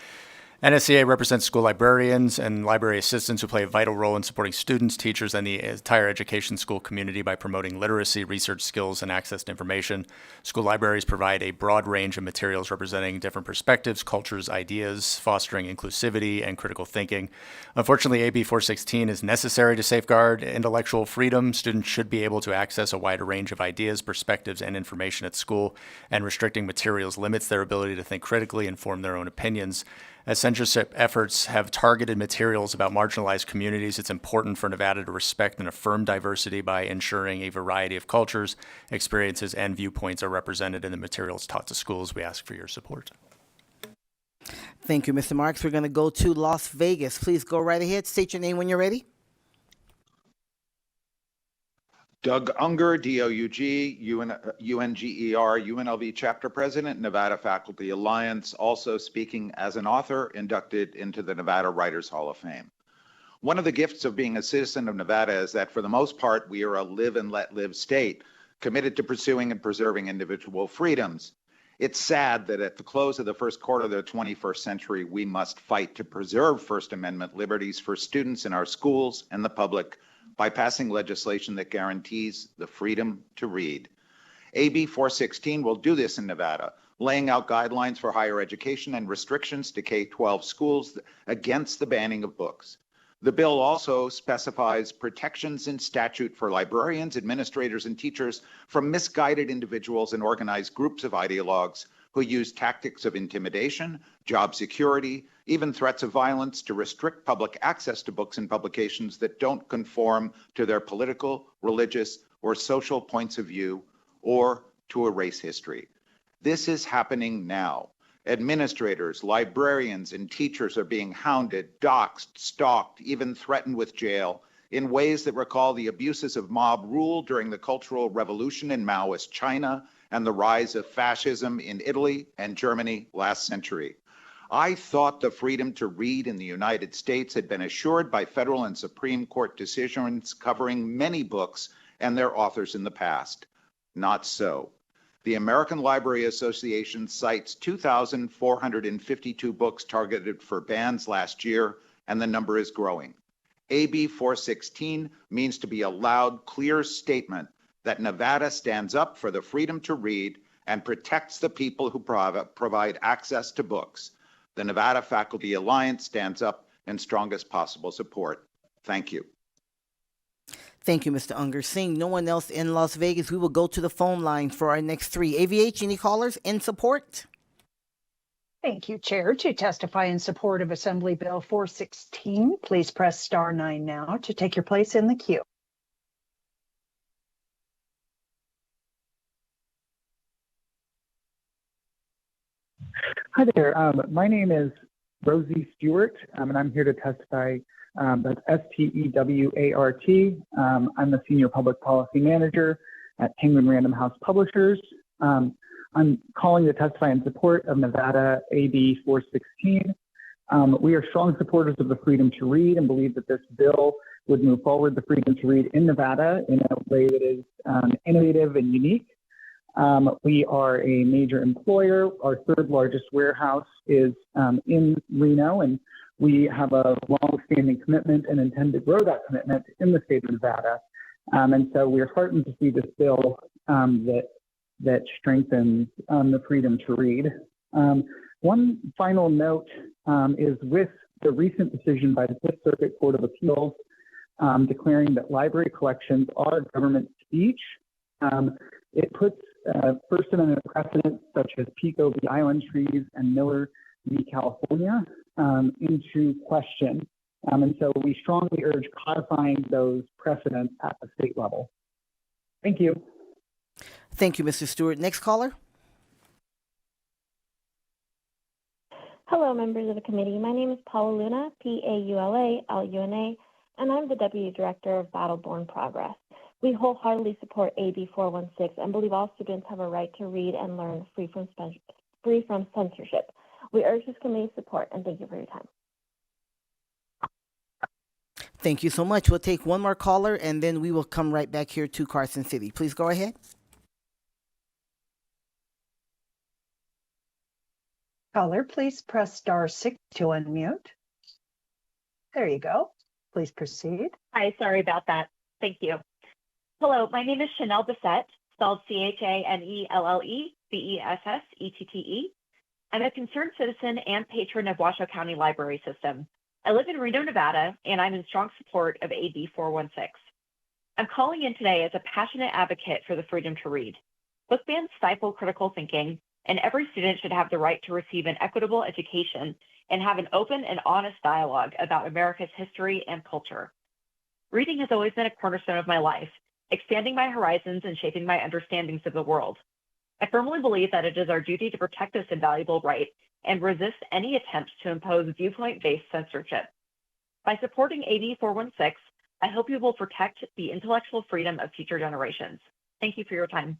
NSCA represents school librarians and library assistants who play a vital role in supporting students, teachers, and the entire education school community by promoting literacy, research skills, and access to information. School libraries provide a broad range of materials representing different perspectives, cultures, ideas, fostering inclusivity and critical thinking. Unfortunately, AB 416 is necessary to safeguard intellectual freedom. Students should be able to access a wider range of ideas, perspectives, and information at school, and restricting materials limits their ability to think critically and form their own opinions. As censorship efforts have targeted materials about marginalized communities, it's important for Nevada to respect and affirm diversity by ensuring a variety of cultures, experiences, and viewpoints are represented in the materials taught to schools. We ask for your support. Thank you, Mr. Marks. We're going to go to Las Vegas. Please go right ahead. State your name when you're ready. Doug Unger, D-O-U-G, U-N-G-E-R, UNLV Chapter President, Nevada Faculty Alliance, also speaking as an author, inducted into the Nevada Writers Hall of Fame. One of the gifts of being a citizen of Nevada is that for the most part, we are a live and let live state, committed to pursuing and preserving individual freedoms. It's sad that at the close of the first quarter of the 21st century, we must fight to preserve First Amendment liberties for students in our schools and the public by passing legislation that guarantees the freedom to read. AB 416 will do this in Nevada, laying out guidelines for higher education and restrictions to K-12 schools against the banning of books. The bill also specifies protections in statute for librarians, administrators, and teachers from misguided individuals and organized groups of ideologues who use tactics of intimidation, job security, even threats of violence to restrict public access to books and publications that don't conform to their political, religious, or social points of view, or to erase history. This is happening now. Administrators, librarians, and teachers are being hounded, doxxed, stalked, even threatened with jail in ways that recall the abuses of mob rule during the Cultural Revolution in Maoist China and the rise of fascism in Italy and Germany last century. I thought the freedom to read in the United States had been assured by federal and Supreme Court decisions covering many books and their authors in the past. Not so. The American Library Association cites 2,452 books targeted for bans last year, and the number is growing. AB 416 means to be a loud, clear statement that Nevada stands up for the freedom to read and protects the people who provide access to books. The Nevada Faculty Alliance stands up in strongest possible support. Thank you. Thank you, Mr. Unger. Seeing no one else in Las Vegas, we will go to the phone line for our next three. AVH, any callers in support? Thank you, Chair. To testify in support of Assembly Bill 416, please press star 9 now to take your place in the queue. Hi there. My name is Rosie Stewart, and I'm here to testify. That's Stewart. I'm the Senior Public Policy Manager at Penguin Random House Publishers. I'm calling to testify in support of Nevada AB 416. We are strong supporters of the freedom to read and believe that this bill would move forward the freedom to read in Nevada in a way that is innovative and unique. We are a major employer. Our third largest warehouse is in Reno, and we have a long-standing commitment and intend to grow that commitment in the state of Nevada. And so we are heartened to see this bill that strengthens the freedom to read. One final note is with the recent decision by the Fifth Circuit Court of Appeals declaring that library collections are government speech, it puts First Amendment precedents such as Pico v. Island Trees and Miller v. California into question. And so we strongly urge codifying those precedents at the state level. Thank you. Thank you, Mr. Stewart. Next caller. Hello, members of the committee. My name is Paula Luna, Paula-Luna, and I'm the Deputy Director of Battleborn Progress. We wholeheartedly support AB 416 and believe all students have a right to read and learn free from censorship. We urge this committee's support, and thank you for your time. Thank you so much. We'll take one more caller, and then we will come right back here to Carson City. Please go ahead. Caller, please press star 6 to unmute. There you go. Please proceed. Hi, sorry about that. Thank you. Hello, my name is Chanel Bessette, spelled ChanelleBessette. I'm a concerned citizen and patron of Washoe County Library System. I live in Reno, Nevada, and I'm in strong support of AB 416. I'm calling in today as a passionate advocate for the freedom to read. Book bans stifle critical thinking, and every student should have the right to receive an equitable education and have an open and honest dialogue about America's history and culture. Reading has always been a cornerstone of my life, expanding my horizons and shaping my understandings of the world. I firmly believe that it is our duty to protect this invaluable right and resist any attempts to impose viewpoint-based censorship. By supporting AB 416, I hope you will protect the intellectual freedom of future generations. Thank you for your time.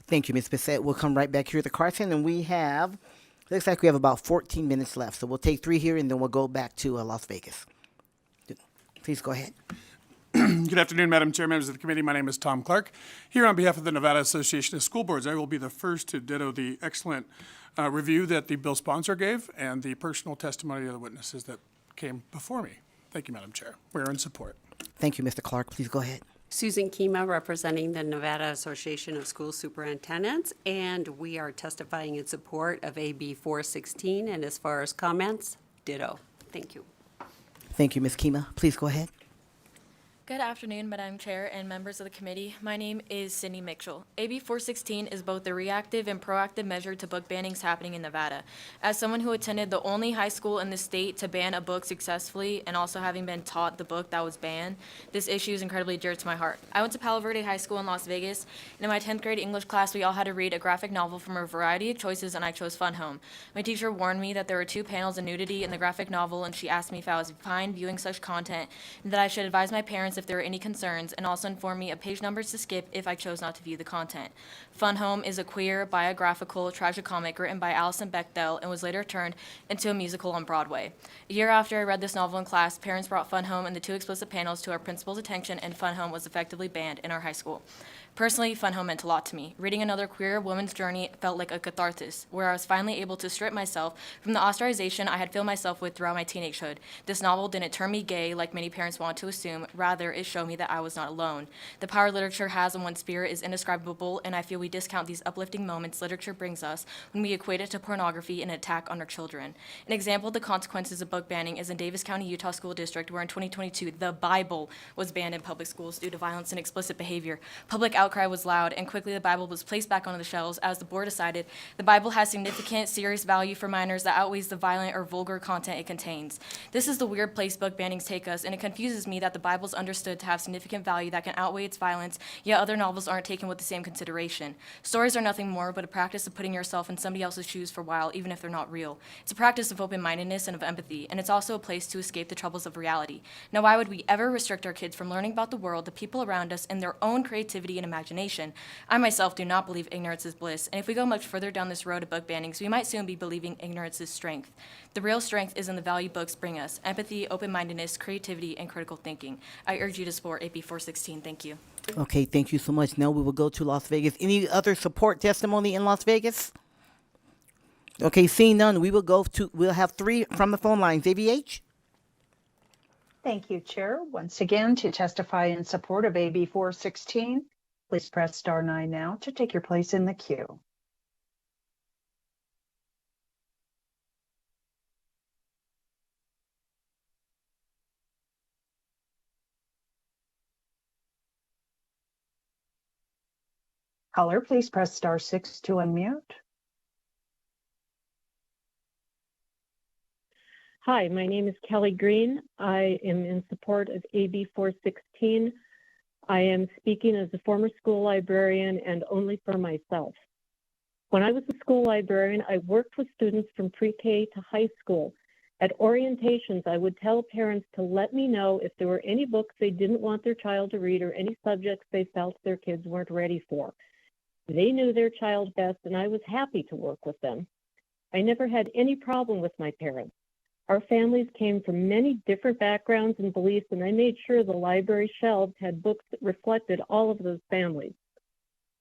Thank you, Ms. Bissett. We'll come right back here to Carson, and looks like we have about 14 minutes left. So we'll take 3 here, and then we'll go back to Las Vegas. Please go ahead. Good afternoon, Madam Chair, members of the committee. My name is Tom Clark. Here on behalf of the Nevada Association of School Boards, I will be the first to ditto the excellent review that the bill sponsor gave and the personal testimony of the witnesses that came before me. Thank you, Madam Chair. We're in support. Thank you, Mr. Clark. Please go ahead. Susan Kima, representing the Nevada Association of School Superintendents, and we are testifying in support of AB 416. And as far as comments, ditto. Thank you. Thank you, Ms. Kima. Please go ahead. Good afternoon, Madam Chair and members of the committee. My name is Cindy Mitchell. AB 416 is both a reactive and proactive measure to book bannings happening in Nevada. As someone who attended the only high school in the state to ban a book successfully and also having been taught the book that was banned, this issue is incredibly dear to my heart. I went to Palo Verde High School in Las Vegas, and in my 10th grade English class, we all had to read a graphic novel from a variety of choices, and I chose Fun Home. My teacher warned me that there were 2 panels of nudity in the graphic novel, and she asked me if I was fine viewing such content and that I should advise my parents if there were any concerns, and also informed me of page numbers to skip if I chose not to view the content. Fun Home is a queer, biographical tragicomic written by Alison Bechdel and was later turned into a musical on Broadway. A year after I read this novel in class, parents brought Fun Home and the two explicit panels to our principal's attention, and Fun Home was effectively banned in our high school. Personally, Fun Home meant a lot to me. Reading another queer woman's journey felt like a catharsis, where I was finally able to strip myself from the ostracization I had filled myself with throughout my teenagehood. This novel didn't turn me gay like many parents want to assume. Rather, it showed me that I was not alone. The power literature has on one's spirit is indescribable, and I feel we discount these uplifting moments literature brings us when we equate it to pornography and an attack on our children. An example of the consequences of book banning is in Davis County, Utah School District, where in 2022, the Bible was banned in public schools due to violence and explicit behavior. Public outcry was loud, and quickly the Bible was placed back onto the shelves as the board decided the Bible has significant, serious value for minors that outweighs the violent or vulgar content it contains. This is the weird place book bannings take us, and it confuses me that the Bible is understood to have significant value that can outweigh its violence, yet other novels aren't taken with the same consideration. Stories are nothing more but a practice of putting yourself in somebody else's shoes for a while, even if they're not real. It's a practice of open-mindedness and of empathy, and it's also a place to escape the troubles of reality. Now, why would we ever restrict our kids from learning about the world, the people around us, and their own creativity and imagination? I myself do not believe ignorance is bliss, and if we go much further down this road of book bannings, we might soon be believing ignorance is strength. The real strength is in the value books bring us: empathy, open-mindedness, creativity, and critical thinking. I urge you to support AB 416. Thank you. Okay, thank you so much. Now we will go to Las Vegas. Any other support testimony in Las Vegas? Okay, seeing none, we'll have three from the phone lines. AVH? Thank you, Chair. Once again, to testify in support of AB 416, please press star 9 now to take your place in the queue. Caller, please press star 6 to unmute. Hi, my name is Kelly Green. I am in support of AB 416. I am speaking as a former school librarian and only for myself. When I was a school librarian, I worked with students from pre-K to high school. At orientations, I would tell parents to let me know if there were any books they didn't want their child to read or any subjects they felt their kids weren't ready for. They knew their child best, and I was happy to work with them. I never had any problem with my parents. Our families came from many different backgrounds and beliefs, and I made sure the library shelves had books that reflected all of those families.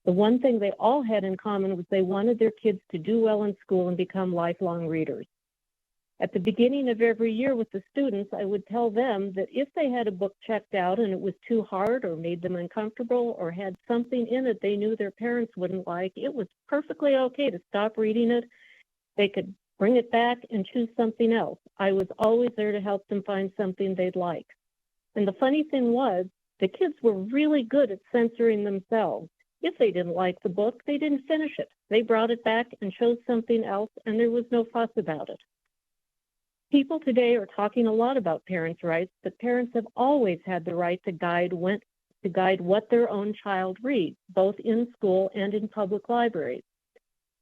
The one thing they all had in common was they wanted their kids to do well in school and become lifelong readers. At the beginning of every year with the students, I would tell them that if they had a book checked out and it was too hard or made them uncomfortable or had something in it they knew their parents wouldn't like, it was perfectly okay to stop reading it. They could bring it back and choose something else. I was always there to help them find something they'd like. And the funny thing was, the kids were really good at censoring themselves. If they didn't like the book, they didn't finish it. They brought it back and chose something else, and there was no fuss about it. People today are talking a lot about parents' rights, but parents have always had the right to guide what their own child reads, both in school and in public libraries.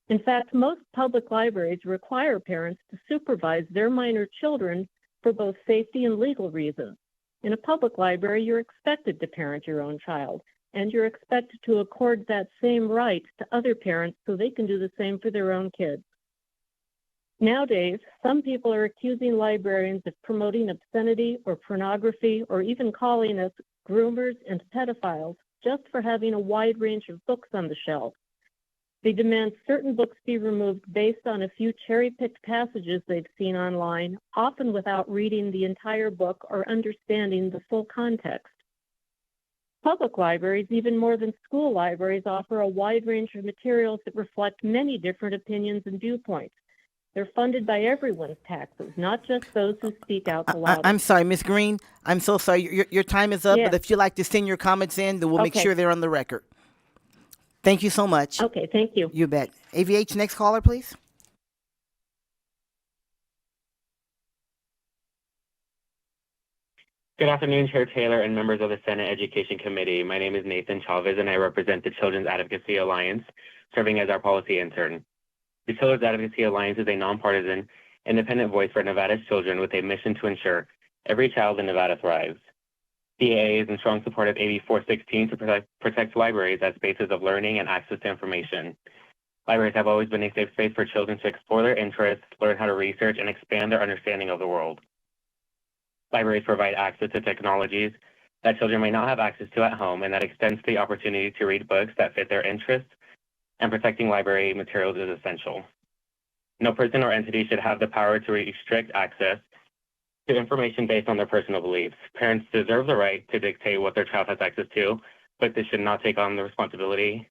In fact, most public libraries require parents to supervise their minor children for both safety and legal reasons. In a public library, you're expected to parent your own child, and you're expected to accord that same right to other parents so they can do the same for their own kids. Nowadays, some people are accusing librarians of promoting obscenity or pornography or even calling us groomers and pedophiles just for having a wide range of books on the shelf. They demand certain books be removed based on a few cherry-picked passages they've seen online, often without reading the entire book or understanding the full context. Public libraries, even more than school libraries, offer a wide range of materials that reflect many different opinions and viewpoints. They're funded by everyone's taxes, not just those who speak out the loudest. I'm sorry, Ms. Green. I'm so sorry. Your time is up, Yes. but if you'd like to send your comments in, then we'll make Okay. sure they're on the record. Thank you so much. Okay, thank you. You bet. AVH, next caller, please. Good afternoon, Chair Taylor and members of the Senate Education Committee. My name is Nathan Chavez, and I represent the Children's Advocacy Alliance, serving as our policy intern. The Children's Advocacy Alliance is a nonpartisan, independent voice for Nevada's children with a mission to ensure every child in Nevada thrives. CAA is in strong support of AB 416 to protect libraries as spaces of learning and access to information. Libraries have always been a safe space for children to explore their interests, learn how to research, and expand their understanding of the world. Libraries provide access to technologies that children may not have access to at home, and that extends the opportunity to read books that fit their interests, and protecting library materials is essential. No person or entity should have the power to restrict access to information based on their personal beliefs. Parents deserve the right to dictate what their child has access to, but this should not take on the responsibility,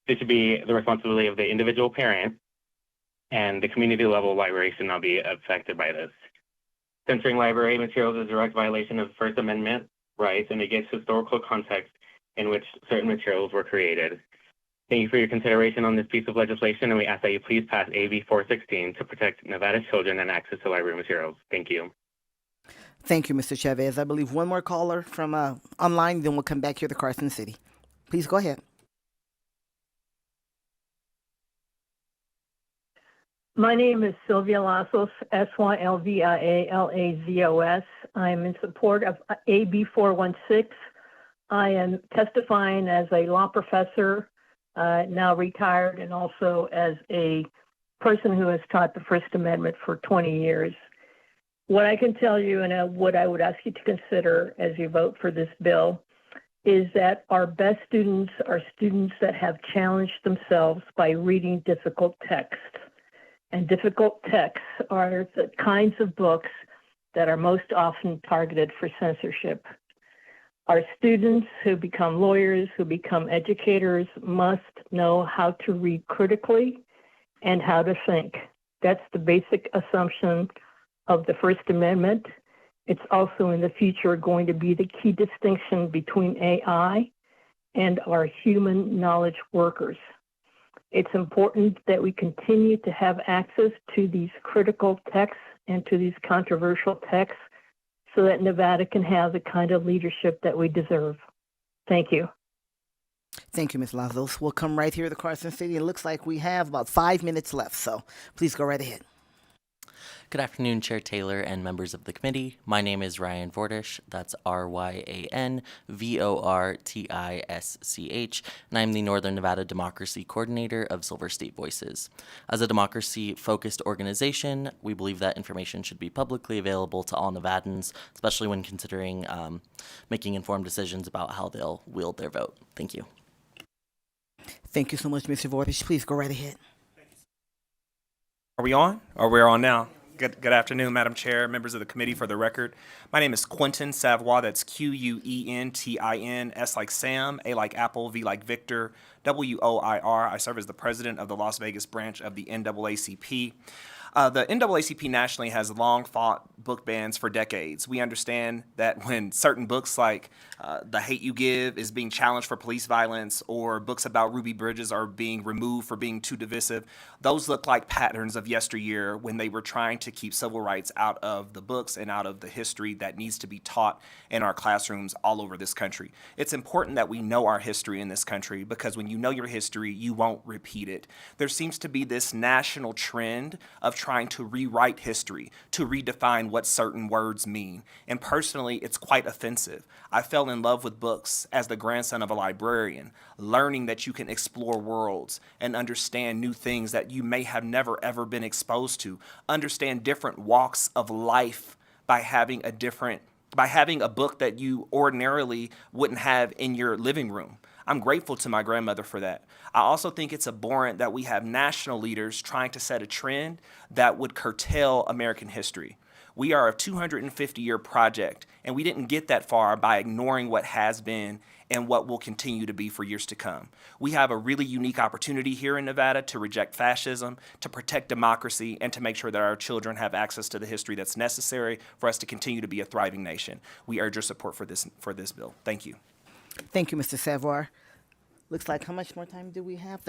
this should be the responsibility of the individual parent, and the community level library should not be affected by this. Censoring library materials is a direct violation of First Amendment rights and against historical context in which certain materials were created. Thank you for your consideration on this piece of legislation, and we ask that you please pass AB 416 to protect Nevada children and access to library materials. Thank you. Thank you, Mr. Chavez. I believe one more caller from online, then we'll come back here to Carson City. Please go ahead. My name is Sylvia Lazos, Sylvialazos. I'm in support of AB 416. I am testifying as a law professor, now retired, and also as a person who has taught the First Amendment for 20 years. What I can tell you, and what I would ask you to consider as you vote for this bill, is that our best students are students that have challenged themselves by reading difficult texts. And difficult texts are the kinds of books that are most often targeted for censorship. Our students who become lawyers, who become educators, must know how to read critically and how to think. That's the basic assumption of the First Amendment. It's also in the future going to be the key distinction between AI and our human knowledge workers. It's important that we continue to have access to these critical texts and to these controversial texts so that Nevada can have the kind of leadership that we deserve. Thank you. Thank you, Ms. Lazos. We'll come right here to Carson City. It looks like we have about 5 minutes left, so please go right ahead. Good afternoon, Chair Taylor and members of the committee. My name is Ryan Vortish. That's RyanVortisch, and I'm the Northern Nevada Democracy Coordinator of Silver State Voices. As a democracy-focused organization, we believe that information should be publicly available to all Nevadans, especially when considering making informed decisions about how they'll wield their vote. Thank you. Thank you so much, Mr. Vortish. Please go right ahead. Are we on? Or we're on now? Good afternoon, Madam Chair, members of the committee. For the record, my name is Quentin Savoy. That's Quentin, S like Sam, A like Apple, V like Victor, WOIR. I serve as the president of the Las Vegas branch of the NAACP. The NAACP nationally has long fought book bans for decades. We understand that when certain books like The Hate You Give is being challenged for police violence, or books about Ruby Bridges are being removed for being too divisive, those look like patterns of yesteryear when they were trying to keep civil rights out of the books and out of the history that needs to be taught in our classrooms all over this country. It's important that we know our history in this country, because when you know your history, you won't repeat it. There seems to be this national trend of trying to rewrite history, to redefine what certain words mean. And personally, it's quite offensive. I fell in love with books as the grandson of a librarian, learning that you can explore worlds and understand new things that you may have never ever been exposed to, understand different walks of life by having a book that you ordinarily wouldn't have in your living room. I'm grateful to my grandmother for that. I also think it's abhorrent that we have national leaders trying to set a trend that would curtail American history. We are a 250-year project, and we didn't get that far by ignoring what has been and what will continue to be for years to come. We have a really unique opportunity here in Nevada to reject fascism, to protect democracy, and to make sure that our children have access to the history that's necessary for us to continue to be a thriving nation. We urge your support for this bill. Thank you. Thank you, Mr. Savoy. Looks like, how much more time do we have?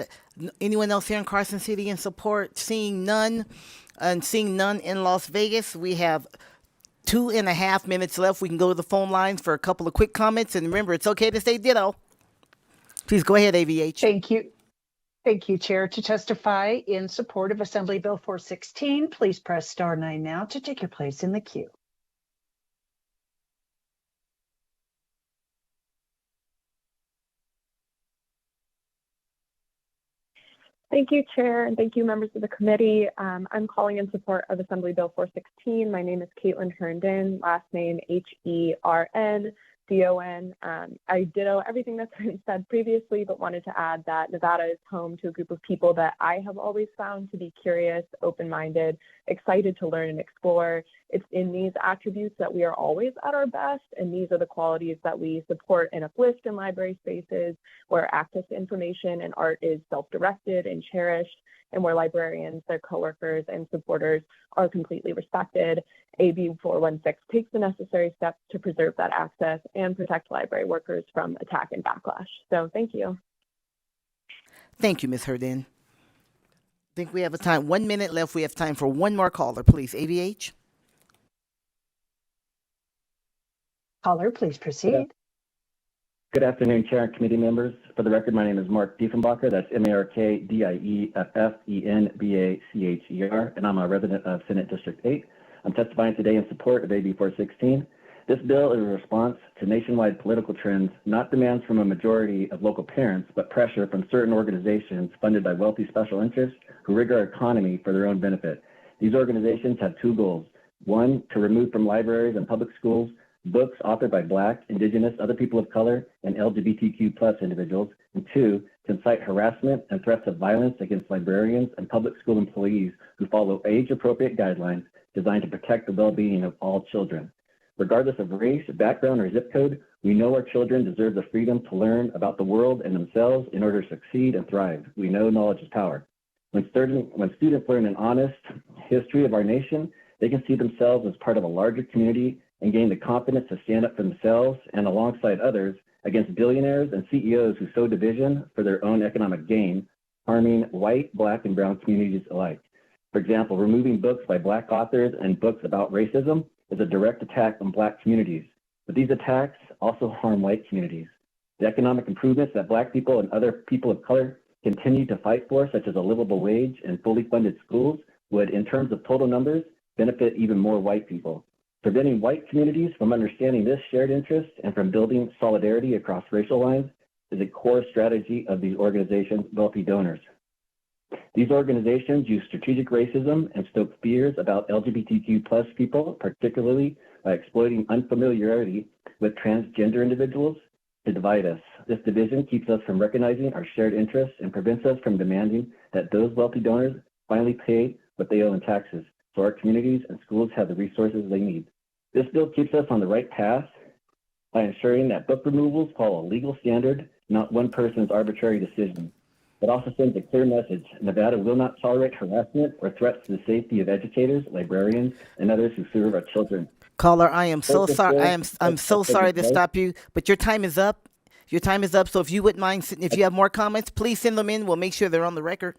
Anyone else here in Carson City in support? Seeing none in Las Vegas, we have 2.5 minutes left. We can go to the phone lines for a couple of quick comments. And remember, it's okay to say ditto. Please go ahead, AVH. Thank you. Thank you, Chair. To testify in support of Assembly Bill 416, please press *9 now to take your place in the queue. Thank you, Chair, and thank you, members of the committee. I'm calling in support of Assembly Bill 416. My name is Caitlin Herndon, last name Herdon. I ditto everything that's been said previously, but wanted to add that Nevada is home to a group of people that I have always found to be curious, open-minded, excited to learn and explore. It's in these attributes that we are always at our best, and these are the qualities that we support and uplift in library spaces where access to information and art is self-directed and cherished, and where librarians, their coworkers, and supporters are completely respected. AB 416 takes the necessary steps to preserve that access and protect library workers from attack and backlash. So thank you. Thank you, Ms. Herndon. I think we have 1 minute left. We have time for one more caller, please. ABH. Caller, please proceed. Good afternoon, Chair and committee members. For the record, my name is Mark Diefenbacher. That's MarkDieffenbacher, and I'm a resident of Senate District 8. I'm testifying today in support of AB 416. This bill is a response to nationwide political trends, not demands from a majority of local parents, but pressure from certain organizations funded by wealthy special interests who rig our economy for their own benefit. These organizations have two goals. One, to remove from libraries and public schools books authored by Black, Indigenous, other people of color, and LGBTQ+ individuals, and two, to incite harassment and threats of violence against librarians and public school employees who follow age-appropriate guidelines designed to protect the well-being of all children. Regardless of race, background, or zip code, we know our children deserve the freedom to learn about the world and themselves in order to succeed and thrive. We know knowledge is power. When students learn an honest history of our nation, they can see themselves as part of a larger community and gain the confidence to stand up for themselves and alongside others against billionaires and CEOs who sow division for their own economic gain, harming white, Black, and brown communities alike. For example, removing books by Black authors and books about racism is a direct attack on Black communities. But these attacks also harm white communities. The economic improvements that Black people and other people of color continue to fight for, such as a livable wage and fully funded schools, would, in terms of total numbers, benefit even more white people. Preventing white communities from understanding this shared interest and from building solidarity across racial lines is a core strategy of these organizations' wealthy donors. These organizations use strategic racism and stoke fears about LGBTQ+ people, particularly by exploiting unfamiliarity with transgender individuals to divide us. This division keeps us from recognizing our shared interests and prevents us from demanding that those wealthy donors finally pay what they owe in taxes, so our communities and schools have the resources they need. This bill keeps us on the right path by ensuring that book removals follow a legal standard, not one person's arbitrary decision. It also sends a clear message. Nevada will not tolerate harassment or threats to the safety of educators, librarians, and others who serve our children. Caller, I am so sorry. I'm so sorry to stop you, but your time is up. Your time is up. So if you wouldn't mind, if you have more comments, please send them in. We'll make sure they're on the record.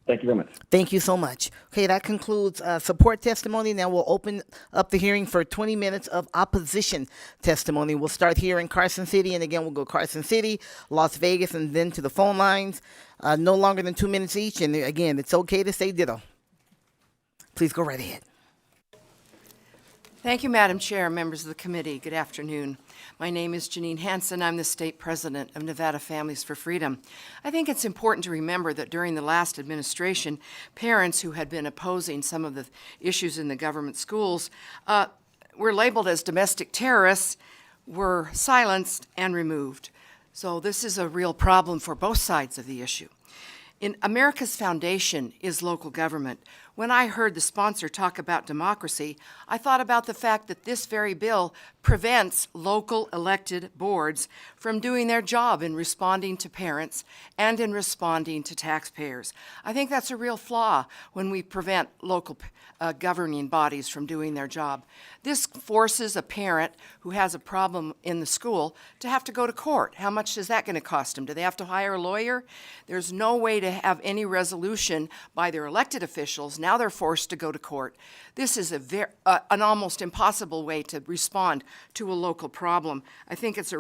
Thank you very much. Thank you so much. Okay, that concludes support testimony. Now we'll open up the hearing for 20 minutes of opposition testimony. We'll start here in Carson City, and again, we'll go Carson City, Las Vegas, and then to the phone lines. No longer than 2 minutes each, and again, it's okay to say ditto. Please go right ahead. Thank you, Madam Chair, members of the committee. Good afternoon. My name is Janine Hansen. I'm the state president of Nevada Families for Freedom. I think it's important to remember that during the last administration, parents who had been opposing some of the issues in the government schools were labeled as domestic terrorists, were silenced and removed. So this is a real problem for both sides of the issue. In America's foundation is local government. When I heard the sponsor talk about democracy, I thought about the fact that this very bill prevents local elected boards from doing their job in responding to parents and in responding to taxpayers. I think that's a real flaw when we prevent local governing bodies from doing their job. This forces a parent who has a problem in the school to have to go to court. How much is that going to cost them? Do they have to hire a lawyer? There's no way to have any resolution by their elected officials. Now they're forced to go to court. This is an almost impossible way to respond to a local problem. I think it's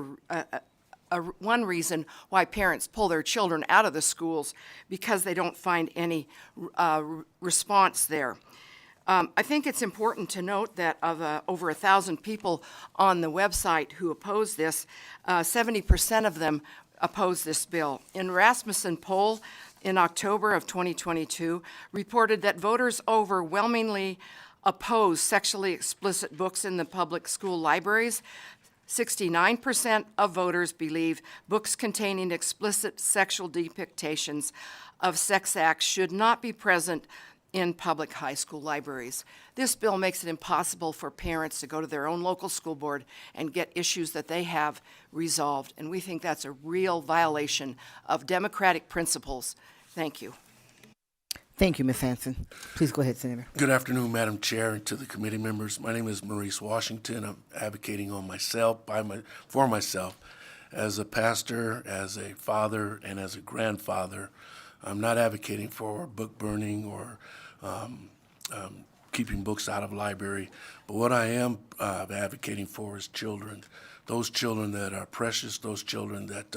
one reason why parents pull their children out of the schools, because they don't find any response there. I think it's important to note that of over 1,000 people on the website who oppose this, 70% of them oppose this bill. In Rasmussen poll in October of 2022 reported that voters overwhelmingly oppose sexually explicit books in the public school libraries. 69% of voters believe books containing explicit sexual depictions of sex acts should not be present in public high school libraries. This bill makes it impossible for parents to go to their own local school board and get issues that they have resolved, and we think that's a real violation of democratic principles. Thank you. Thank you, Ms. Hanson. Please go ahead, Senator. Good afternoon, Madam Chair, and to the committee members. My name is Maurice Washington. I'm advocating for myself as a pastor, as a father, and as a grandfather. I'm not advocating for book burning or keeping books out of library, but what I am advocating for is children. Those children that are precious, those children that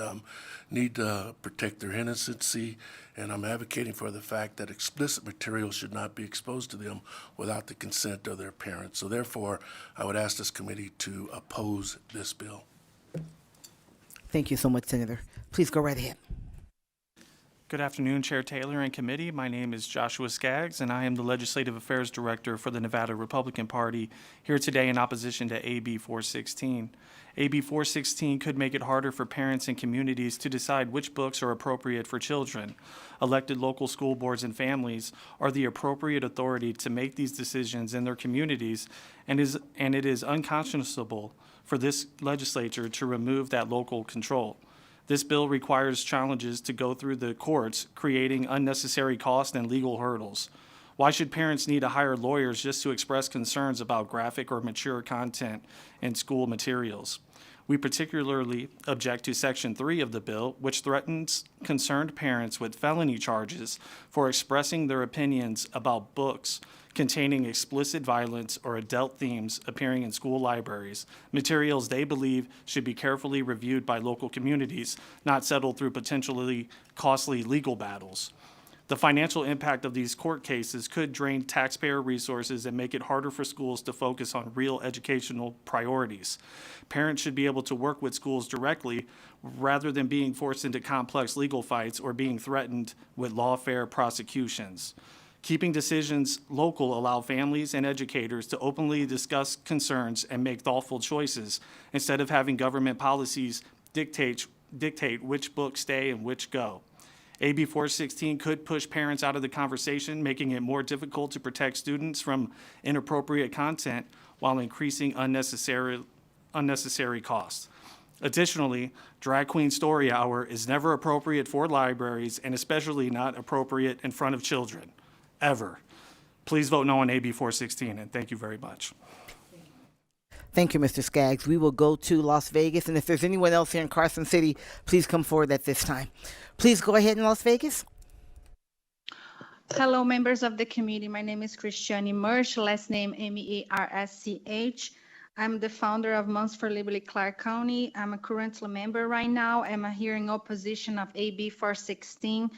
need to protect their innocency, and I'm advocating for the fact that explicit material should not be exposed to them without the consent of their parents. So therefore, I would ask this committee to oppose this bill. Thank you so much, Senator. Please go right ahead. Good afternoon, Chair Taylor and committee. My name is Joshua Skaggs, and I am the Legislative Affairs Director for the Nevada Republican Party, here today in opposition to AB 416. AB 416 could make it harder for parents and communities to decide which books are appropriate for children. Elected local school boards and families are the appropriate authority to make these decisions in their communities, and it is unconscionable for this legislature to remove that local control. This bill requires challenges to go through the courts, creating unnecessary costs and legal hurdles. Why should parents need to hire lawyers just to express concerns about graphic or mature content in school materials? We particularly object to Section 3 of the bill, which threatens concerned parents with felony charges for expressing their opinions about books containing explicit violence or adult themes appearing in school libraries, materials they believe should be carefully reviewed by local communities, not settled through potentially costly legal battles. The financial impact of these court cases could drain taxpayer resources and make it harder for schools to focus on real educational priorities. Parents should be able to work with schools directly rather than being forced into complex legal fights or being threatened with lawfare prosecutions. Keeping decisions local allow families and educators to openly discuss concerns and make thoughtful choices instead of having government policies dictate which books stay and which go. AB 416 could push parents out of the conversation, making it more difficult to protect students from inappropriate content while increasing unnecessary costs. Additionally, Drag Queen Story Hour is never appropriate for libraries and especially not appropriate in front of children. Ever. Please vote no on AB 416, and thank you very much. Thank you, Mr. Skaggs. We will go to Las Vegas, and if there's anyone else here in Carson City, please come forward at this time. Please go ahead in Las Vegas. Hello, members of the committee. My name is Christiane Mersch, last name Mearsch. I'm the founder of Moms for Liberty Clark County. I'm a currently member right now. I'm here in opposition of AB 416.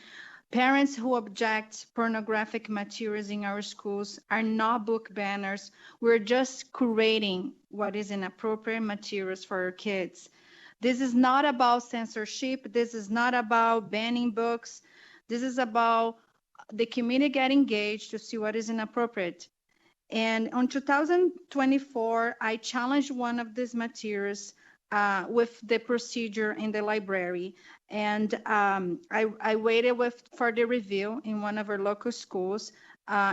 Parents who object pornographic materials in our schools are not book banners. We're just curating what is inappropriate materials for our kids. This is not about censorship. This is not about banning books. This is about the community getting engaged to see what is inappropriate. And on 2024, I challenged one of these materials with the procedure in the library. And I waited for the review in one of our local schools.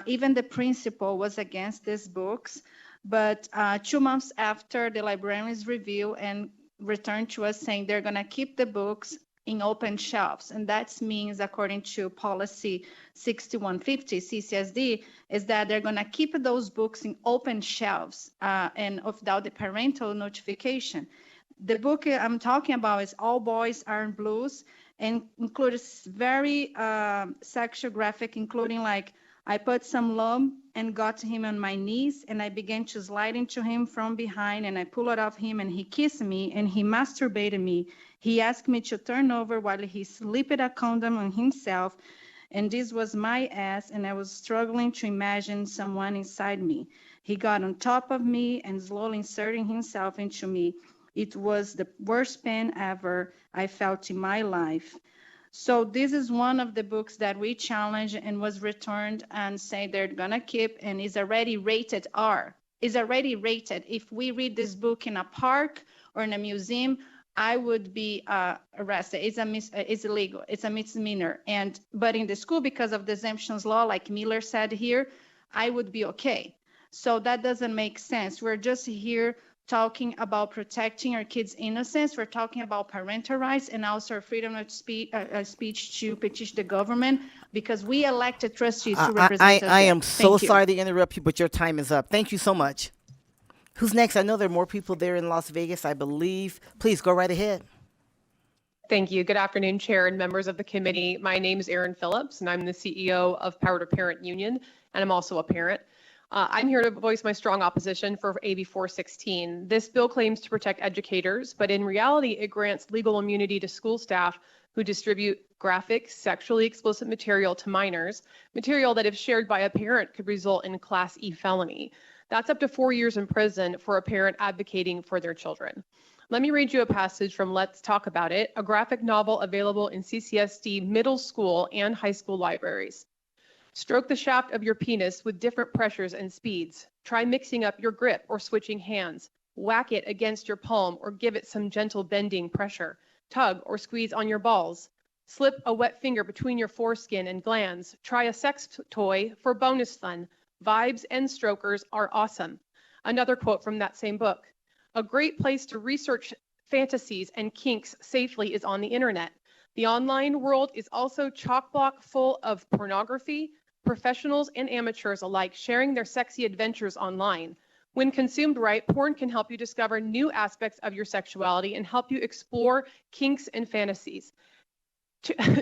Even the principal was against these books. But 2 months after, the librarians review and returned to us saying they're going to keep the books in open shelves. And that means, according to policy 6150 CCSD, is that they're going to keep those books in open shelves and without the parental notification. The book I'm talking about is All Boys Are Blues and includes very sexual graphic, including like, I put some lube and got him on my knees and I began to slide into him from behind and I pulled it off him and he kissed me and he masturbated me. He asked me to turn over while he slipped a condom on himself. And this was my ass, and I was struggling to imagine someone inside me. He got on top of me and slowly inserting himself into me. It was the worst pain ever I felt in my life. So this is one of the books that we challenged and was returned and say they're gonna keep, and is already rated R. Is already rated. If we read this book in a park or in a museum, I would be arrested. It's illegal. It's a misdemeanor. But in the school, because of the exemptions law, like Miller said here, I would be okay. So that doesn't make sense. We're just here talking about protecting our kids' innocence. We're talking about parental rights and also our freedom of speech to petition the government, because we elected trustees to represent us. I am so Thank you. sorry to interrupt you, but your time is up. Thank you so much. Who's next? I know there are more people there in Las Vegas, I believe. Please go right ahead. Thank you. Good afternoon, Chair and members of the committee. My name is Erin Phillips, and I'm the CEO of Power to Parent Union, and I'm also a parent. I'm here to voice my strong opposition for AB 416. This bill claims to protect educators, but in reality, it grants legal immunity to school staff who distribute graphic, sexually explicit material to minors, material that if shared by a parent could result in Class E felony. That's up to 4 years in prison for a parent advocating for their children. Let me read you a passage from Let's Talk About It, a graphic novel available in CCSD middle school and high school libraries. Stroke the shaft of your penis with different pressures and speeds. Try mixing up your grip or switching hands. Whack it against your palm or give it some gentle bending pressure. Tug or squeeze on your balls. Slip a wet finger between your foreskin and glands. Try a sex toy for bonus fun. Vibes and strokers are awesome. Another quote from that same book. A great place to research fantasies and kinks safely is on the internet. The online world is also chock-block full of pornography, professionals and amateurs alike sharing their sexy adventures online. When consumed right, porn can help you discover new aspects of your sexuality and help you explore kinks and fantasies.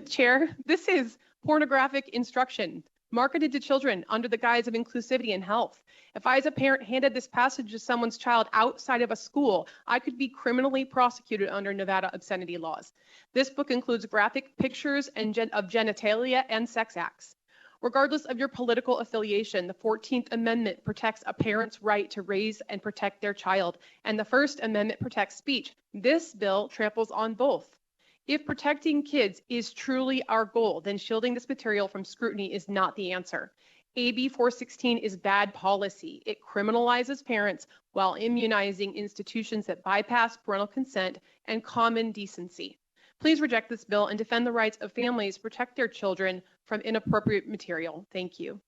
Chair, this is pornographic instruction marketed to children under the guise of inclusivity and health. If I, as a parent, handed this passage to someone's child outside of a school, I could be criminally prosecuted under Nevada obscenity laws. This book includes graphic pictures of genitalia and sex acts. Regardless of your political affiliation, the 14th Amendment protects a parent's right to raise and protect their child, and the First Amendment protects speech. This bill tramples on both. If protecting kids is truly our goal, then shielding this material from scrutiny is not the answer. AB 416 is bad policy. It criminalizes parents while immunizing institutions that bypass parental consent and common decency. Please reject this bill and defend the rights of families to protect their children from inappropriate material. Thank you.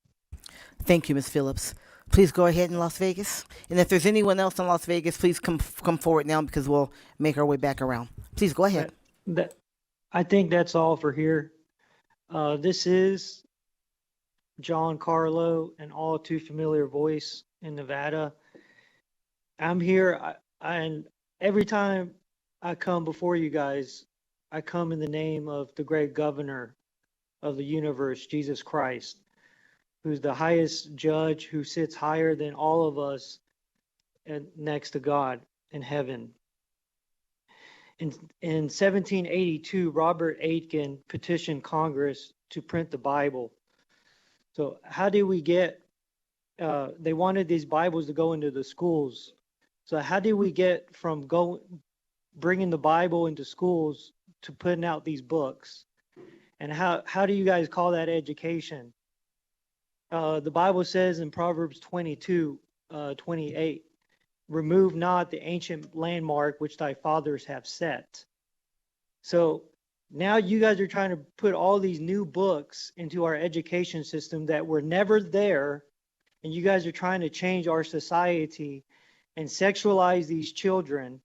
Thank you, Ms. Phillips. Please go ahead in Las Vegas. And if there's anyone else in Las Vegas, please come forward now because we'll make our way back around. Please go ahead. I think that's all for here. This is John Carlo, an all too familiar voice in Nevada. I'm here, and every time I come before you guys, I come in the name of the great governor of the universe, Jesus Christ, who's the highest judge, who sits higher than all of us and next to God in heaven. In 1782, Robert Aitken petitioned Congress to print the Bible. So how did we get, they wanted these Bibles to go into the schools. So how did we get from bringing the Bible into schools to putting out these books? And how do you guys call that education? The Bible says in Proverbs 22:28, remove not the ancient landmark which thy fathers have set. So now you guys are trying to put all these new books into our education system that were never there, and you guys are trying to change our society and sexualize these children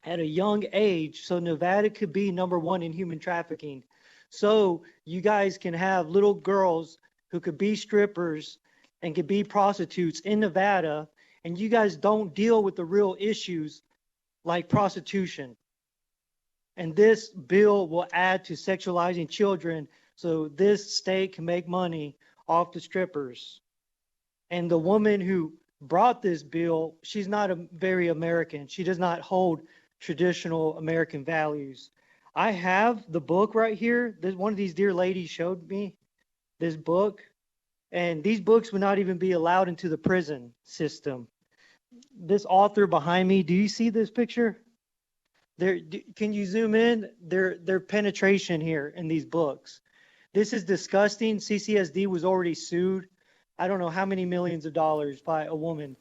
at a young age so Nevada could be #1 in human trafficking. So you guys can have little girls who could be strippers and could be prostitutes in Nevada, and you guys don't deal with the real issues like prostitution. And this bill will add to sexualizing children so this state can make money off the strippers. And the woman who brought this bill, she's not very American. She does not hold traditional American values. I have the book right here that one of these dear ladies showed me. this book, and these books would not even be allowed into the prison system. This author behind me, do you see this picture? Can you zoom in? Their penetration here in these books. This is disgusting. CCSD was already sued. I don't know how many millions of dollars by a woman.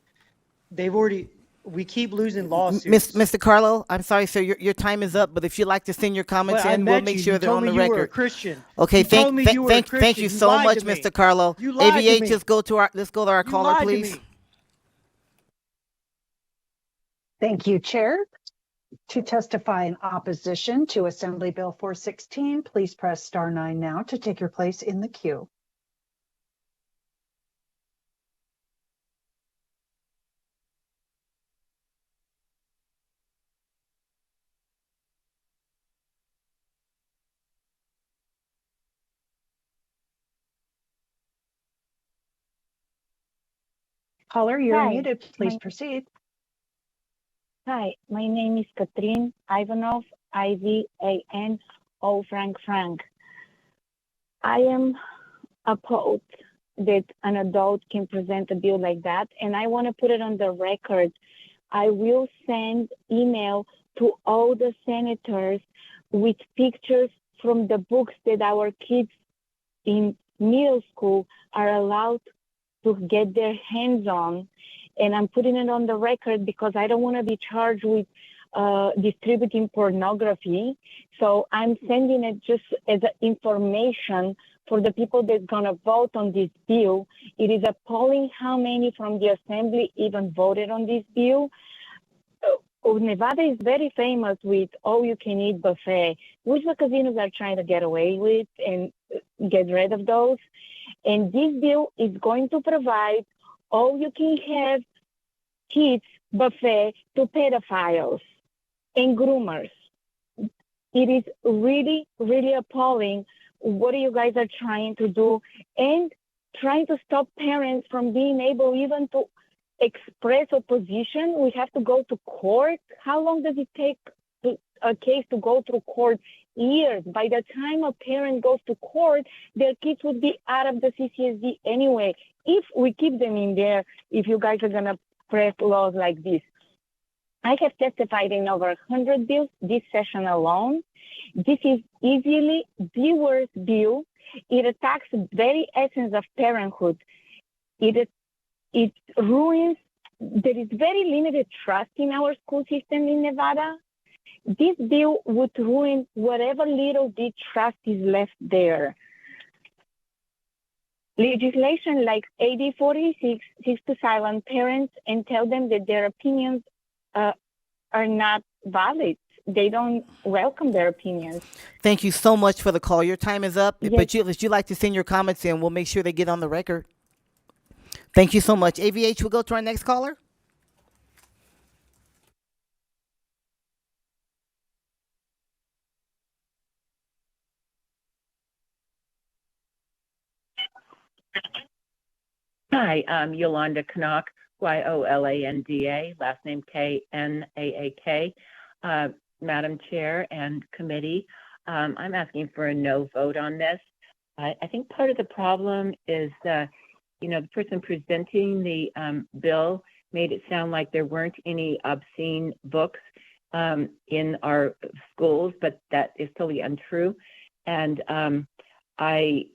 We keep losing lawsuits. Mr. Carlo, I'm sorry, sir, your time is up, but if you'd like to send your comments But I in, we'll met make you. sure You they're told on me the you record. were a Christian. Okay, You told me you were a thank Christian. you You so lied much, to me. Mr. Carlo. You lied to AVH, me. let's go to our You caller, lied to please. me. Thank you, Chair. To testify in opposition to Assembly Bill 416, please press star 9 now to take your place in the queue. Caller, you're Hi, muted. Please my- proceed. Hi, my name is Katrin Ivanov, I-V-A-N-O Frank. I am appalled that an adult can present a bill like that, and I want to put it on the record. I will send email to all the senators with pictures from the books that our kids in middle school are allowed to get their hands on. And I'm putting it on the record because I don't want to be charged with distributing pornography. So I'm sending it just as information for the people that are going to vote on this bill. It is appalling how many from the assembly even voted on this bill. Nevada is very famous with all-you-can-eat buffet, which the casinos are trying to get away with and get rid of those. And this bill is going to provide all-you-can-have kids buffet to pedophiles and groomers. It is really, really appalling what you guys are trying to do and trying to stop parents from being able even to express opposition. We have to go to court. How long does it take a case to go through court? Years. By the time a parent goes to court, their kids would be out of the CCSD anyway. If we keep them in there, if you guys are going to press laws like this. I have testified in over 100 bills this session alone. This is easily the worst bill. It attacks the very essence of parenthood. It ruins, there is very limited trust in our school system in Nevada. This bill would ruin whatever little bit trust is left there. Legislation like AB 46 seeks to silence parents and tell them that their opinions are not valid. They don't welcome their opinions. Thank you so much for the call. Your time is up, Yes. but would you like to send your comments in? We'll make sure they get on the record. Thank you so much. AVH, we'll go to our next caller. Hi, I'm Yolanda Knock, Yolanda, last name Knaak. Madam Chair and committee, I'm asking for a no vote on this. I think part of the problem is the person presenting the bill made it sound like there weren't any obscene books in our schools, but that is totally untrue. And I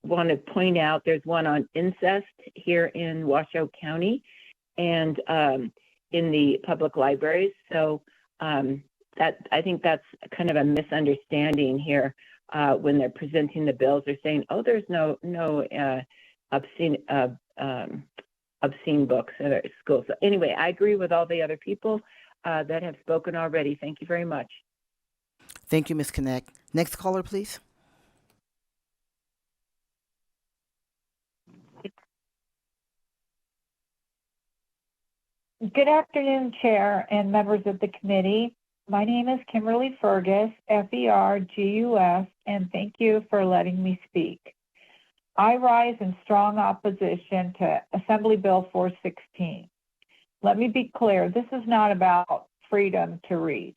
want to point out there's one on incest here in Washoe County and in the public libraries. So that I think that's kind of a misunderstanding here when they're presenting the bills. They're saying, "Oh, there's no obscene books in our schools." So anyway, I agree with all the other people that have spoken already. Thank you very much. Thank you, Ms. Knaak. Next caller, please. Good afternoon, Chair and members of the committee. My name is Kimberly Fergus, Fergus, and thank you for letting me speak. I rise in strong opposition to Assembly Bill 416. Let me be clear, this is not about freedom to read.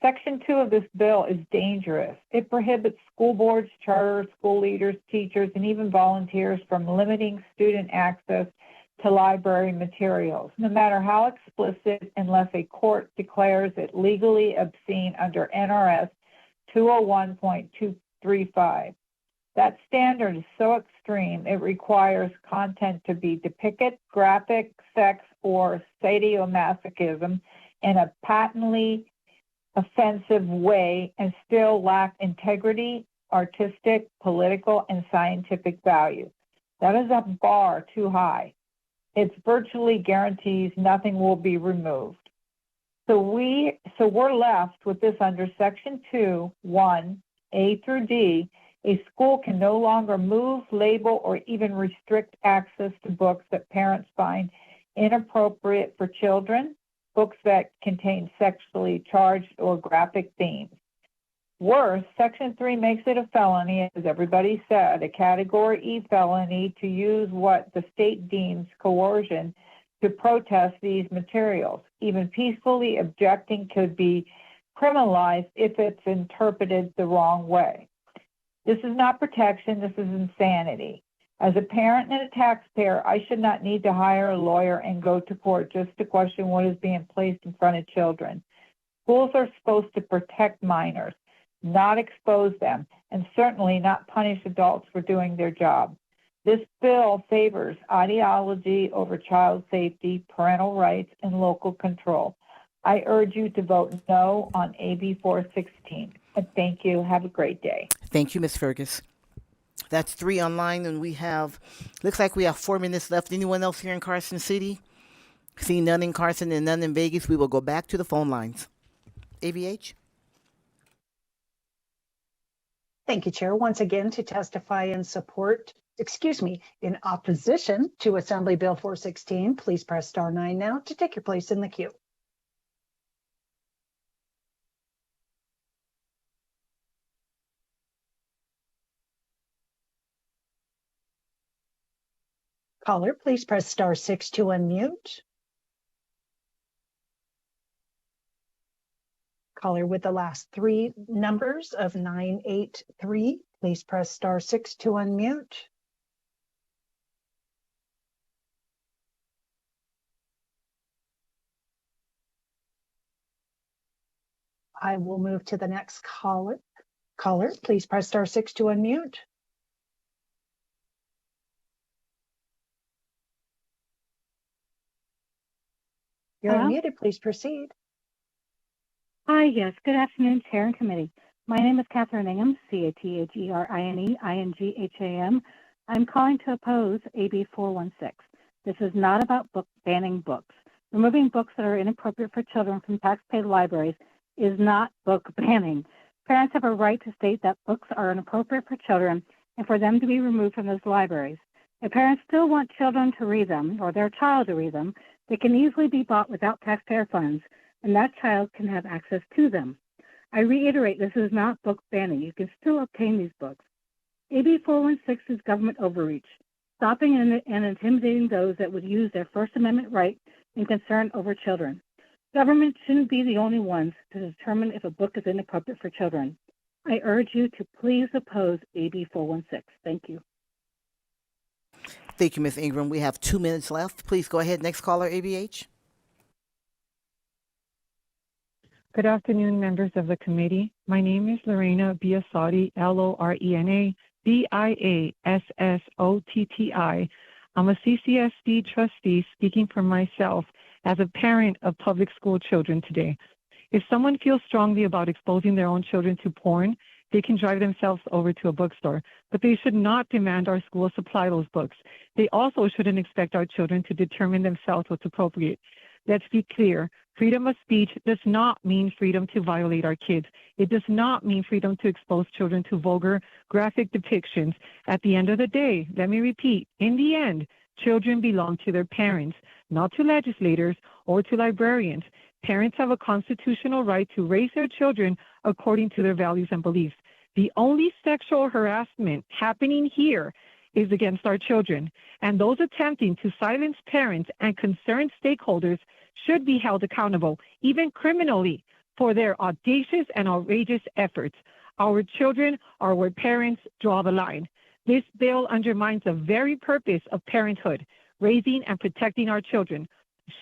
Section 2 of this bill is dangerous. It prohibits school boards, charter school leaders, teachers, and even volunteers from limiting student access to library materials, no matter how explicit, unless a court declares it legally obscene under NRS 201.235. That standard is so extreme, it requires content to be depicted, graphic, sex, or sadomasochism in a patently offensive way and still lack integrity, artistic, political, and scientific value. That is a bar too high. It virtually guarantees nothing will be removed. So we're left with this under Section 2, 1, A through D. A school can no longer move, label, or even restrict access to books that parents find inappropriate for children, books that contain sexually charged or graphic themes. Worse, Section 3 makes it a felony, as everybody said, a Category E felony to use what the state deems coercion to protest these materials. Even peacefully objecting could be criminalized if it's interpreted the wrong way. This is not protection, this is insanity. As a parent and a taxpayer, I should not need to hire a lawyer and go to court just to question what is being placed in front of children. Schools are supposed to protect minors, not expose them, and certainly not punish adults for doing their job. This bill favors ideology over child safety, parental rights, and local control. I urge you to vote no on AB 416. And thank you. Have a great day. Thank you, Ms. Fergus. That's 3 online, and looks like we have 4 minutes left. Anyone else here in Carson City? Seeing none in Carson and none in Vegas, we will go back to the phone lines. AVH? Thank you, Chair. Once again, to testify in in opposition to Assembly Bill 416, please press star 9 now to take your place in the queue. Caller, please press star 6 to unmute. Caller with the last 3 numbers of 983, please press star 6 to unmute. I will move to the next caller. Caller, please press star 6 to unmute. You're Hello? unmuted. Please proceed. Hi, yes. Good afternoon, Chair and Committee. My name is Catherine Ingham, Catherineingham. I'm calling to oppose AB 416. This is not about banning books. Removing books that are inappropriate for children from taxpayer libraries is not book banning. Parents have a right to state that books are inappropriate for children and for them to be removed from those libraries. If parents still want children to read them or their child to read them, they can easily be bought without taxpayer funds, and that child can have access to them. I reiterate, this is not book banning. You can still obtain these books. AB 416 is government overreach, stopping and intimidating those that would use their First Amendment right and concern over children. Government shouldn't be the only ones to determine if a book is inappropriate for children. I urge you to please oppose AB 416. Thank you. Thank you, Ms. Ingram. We have 2 minutes left. Please go ahead. Next caller, ABH. Good afternoon, members of the committee. My name is Lorena Biasotti, Lorena Biassotti. I'm a CCSD trustee speaking for myself as a parent of public school children today. If someone feels strongly about exposing their own children to porn, they can drive themselves over to a bookstore, but they should not demand our schools supply those books. They also shouldn't expect our children to determine themselves what's appropriate. Let's be clear. Freedom of speech does not mean freedom to violate our kids. It does not mean freedom to expose children to vulgar, graphic depictions. At the end of the day, let me repeat, in the end, children belong to their parents, not to legislators or to librarians. Parents have a constitutional right to raise their children according to their values and beliefs. The only sexual harassment happening here is against our children, and those attempting to silence parents and concerned stakeholders should be held accountable, even criminally, for their audacious and outrageous efforts. Our children are where parents draw the line. This bill undermines the very purpose of parenthood, raising and protecting our children.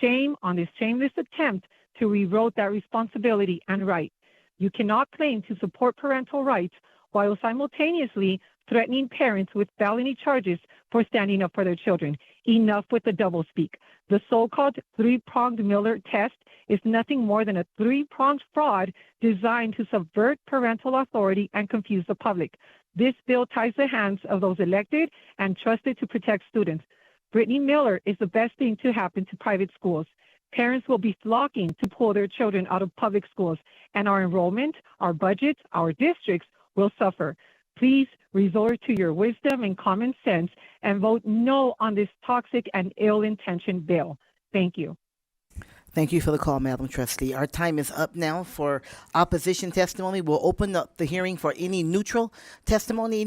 Shame on this shameless attempt to rewrite that responsibility and right. You cannot claim to support parental rights while simultaneously threatening parents with felony charges for standing up for their children. Enough with the doublespeak. The so-called three-pronged Miller test is nothing more than a three-pronged fraud designed to subvert parental authority and confuse the public. This bill ties the hands of those elected and trusted to protect students. Brittany Miller is the best thing to happen to private schools. Parents will be flocking to pull their children out of public schools, and our enrollment, our budgets, our districts will suffer. Please resort to your wisdom and common sense and vote no on this toxic and ill-intentioned bill. Thank you. Thank you for the call, Madam Trustee. Our time is up now for opposition testimony. We'll open up the hearing for any neutral testimony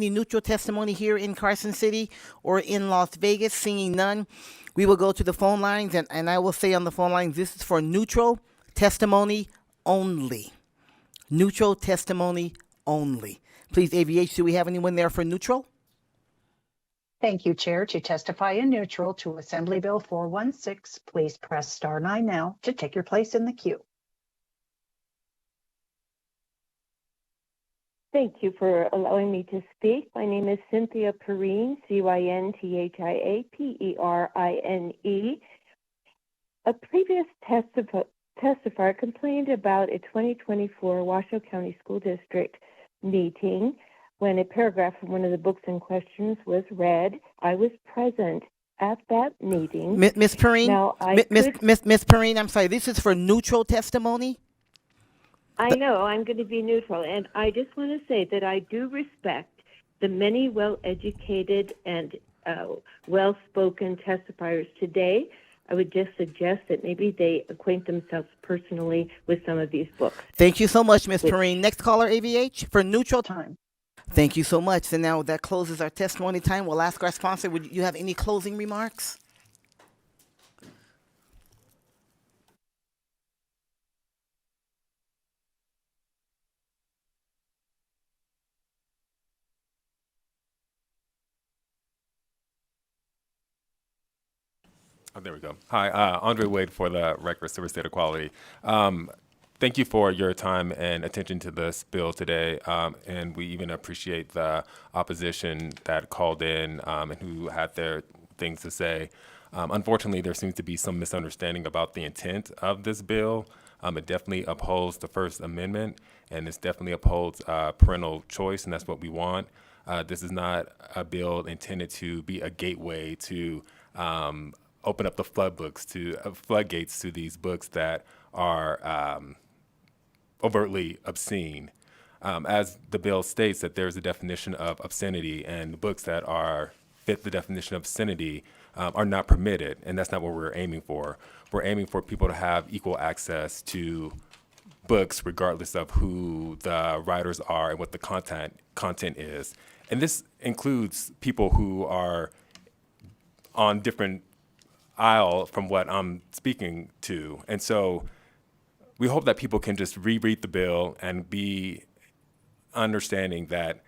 here in Carson City or in Las Vegas. Seeing none, we will go to the phone lines, and I will say on the phone lines, this is for neutral testimony only. Neutral testimony only. Please, AVH, do we have anyone there for neutral? Thank you, Chair. To testify in neutral to Assembly Bill 416, please press star 9 now to take your place in the queue. Thank you for allowing me to speak. My name is Cynthia Perrine, Cynthia Perrine. A previous testifier complained about a 2024 Washoe County School District meeting when a paragraph from one of the books in questions was read. I was present at that meeting. Ms. Perrine, Now, Ms. Perrine, I'm sorry, this is for neutral testimony? I know I'm going to be neutral, and I just want to say that I do respect the many well-educated and well-spoken testifiers today. I would just suggest that maybe they acquaint themselves personally with some of these books. Thank you so much, Ms. Perrine. Next caller, AVH, for neutral time. Thank you so much. And now that closes our testimony time. We'll ask our sponsor, would you have any closing remarks? Oh, there we go. Hi, Andre Wade for the Record Silver State Equality. Thank you for your time and attention to this bill today, and we even appreciate the opposition that called in and who had their things to say. Unfortunately, there seems to be some misunderstanding about the intent of this bill. It definitely upholds the First Amendment, and it definitely upholds parental choice, and that's what we want. This is not a bill intended to be a gateway to open up the floodgates to these books that are overtly obscene. As the bill states that there's a definition of obscenity, and books that fit the definition of obscenity are not permitted, and that's not what we're aiming for. We're aiming for people to have equal access to books regardless of who the writers are and what the content is. And this includes people who are on different aisle from what I'm speaking to. And so we hope that people can just reread the bill and be understanding that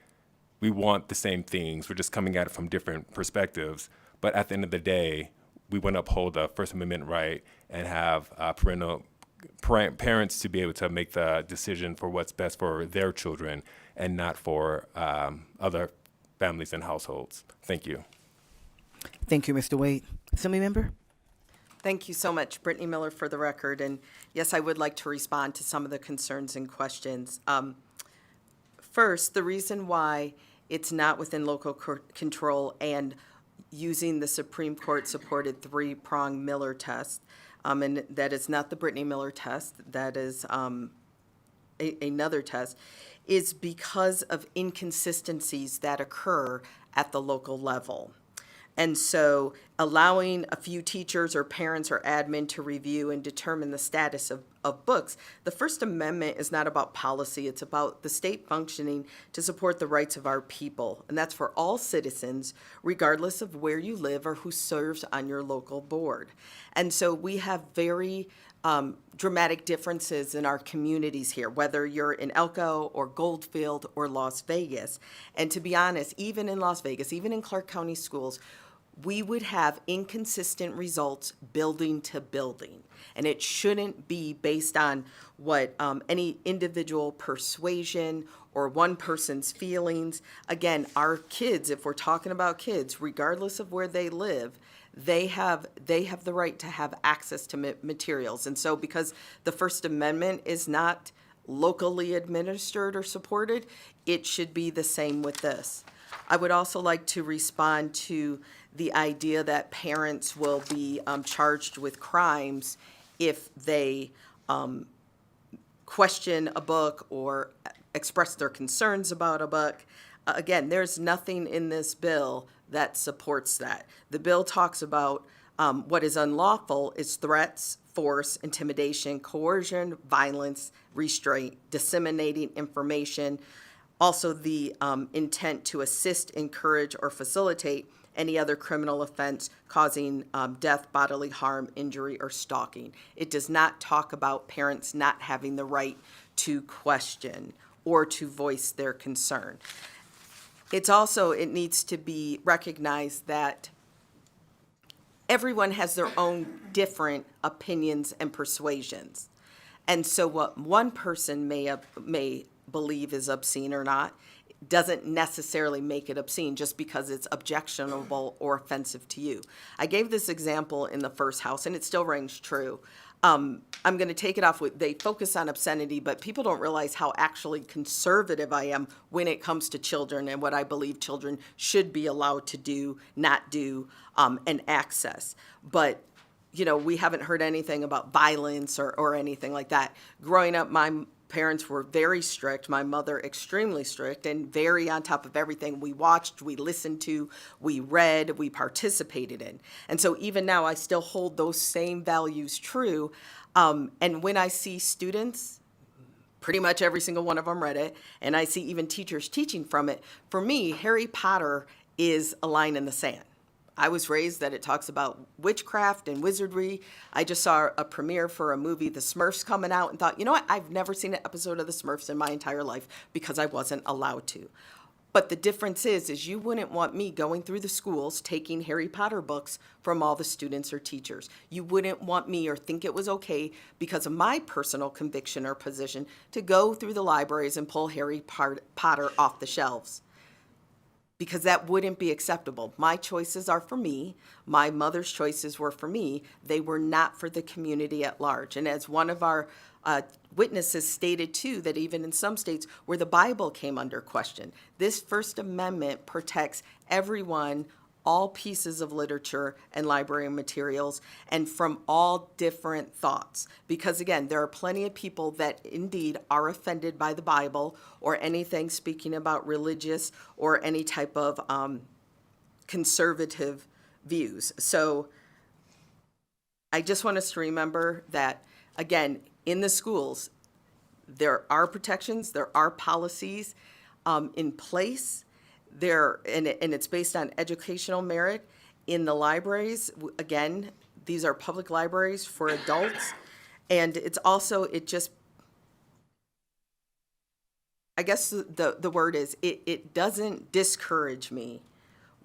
we want the same things. We're just coming at it from different perspectives. But at the end of the day, we want to uphold the First Amendment right and have parents to be able to make the decision for what's best for their children and not for other families and households. Thank you. Thank you, Mr. Wade. Assembly member? Thank you so much. Brittany Miller for the record. And yes, I would like to respond to some of the concerns and questions. First, the reason why it's not within local control and using the Supreme Court supported three-prong Miller test, and that is not the Brittany Miller test, that is another test, is because of inconsistencies that occur at the local level. And so allowing a few teachers or parents or admin to review and determine the status of books, the First Amendment is not about policy. It's about the state functioning to support the rights of our people. And that's for all citizens, regardless of where you live or who serves on your local board. And so we have very dramatic differences in our communities here, whether you're in Elko or Goldfield or Las Vegas. And to be honest, even in Las Vegas, even in Clark County schools, we would have inconsistent results building to building. And it shouldn't be based on what any individual persuasion or one person's feelings. Again, our kids, if we're talking about kids, regardless of where they live, they have the right to have access to materials. And so because the First Amendment is not locally administered or supported, it should be the same with this. I would also like to respond to the idea that parents will be charged with crimes if they question a book or express their concerns about a book. Again, there's nothing in this bill that supports that. The bill talks about what is unlawful is threats, force, intimidation, coercion, violence, restraint, disseminating information, also the intent to assist, encourage, or facilitate any other criminal offense causing death, bodily harm, injury, or stalking. It does not talk about parents not having the right to question or to voice their concern. It's also, it needs to be recognized that everyone has their own different opinions and persuasions. And so what one person may believe is obscene or not doesn't necessarily make it obscene just because it's objectionable or offensive to you. I gave this example in the first house, and it still rings true. I'm going to take it off with, they focus on obscenity, but people don't realize how actually conservative I am when it comes to children and what I believe children should be allowed to do, not do, and access. But, you know, we haven't heard anything about violence or anything like that. Growing up, my parents were very strict, my mother extremely strict, and very on top of everything we watched, we listened to, we read, we participated in. And so even now, I still hold those same values true. And when I see students, pretty much every single one of them read it, and I see even teachers teaching from it, for me, Harry Potter is a line in the sand. I was raised that it talks about witchcraft and wizardry. I just saw a premiere for a movie, The Smurfs, coming out and thought, you know what, I've never seen an episode of The Smurfs in my entire life because I wasn't allowed to. But the difference is you wouldn't want me going through the schools taking Harry Potter books from all the students or teachers. You wouldn't want me or think it was okay because of my personal conviction or position to go through the libraries and pull Harry Potter off the shelves, because that wouldn't be acceptable. My choices are for me. My mother's choices were for me. They were not for the community at large. And as one of our witnesses stated too, that even in some states where the Bible came under question, this First Amendment protects everyone, all pieces of literature and library materials, and from all different thoughts. Because again, there are plenty of people that indeed are offended by the Bible or anything speaking about religious or any type of conservative views. So I just want us to remember that, again, in the schools, there are protections, there are policies in place. And it's based on educational merit. In the libraries, again, these are public libraries for adults. And it's also, I guess the word is, it doesn't discourage me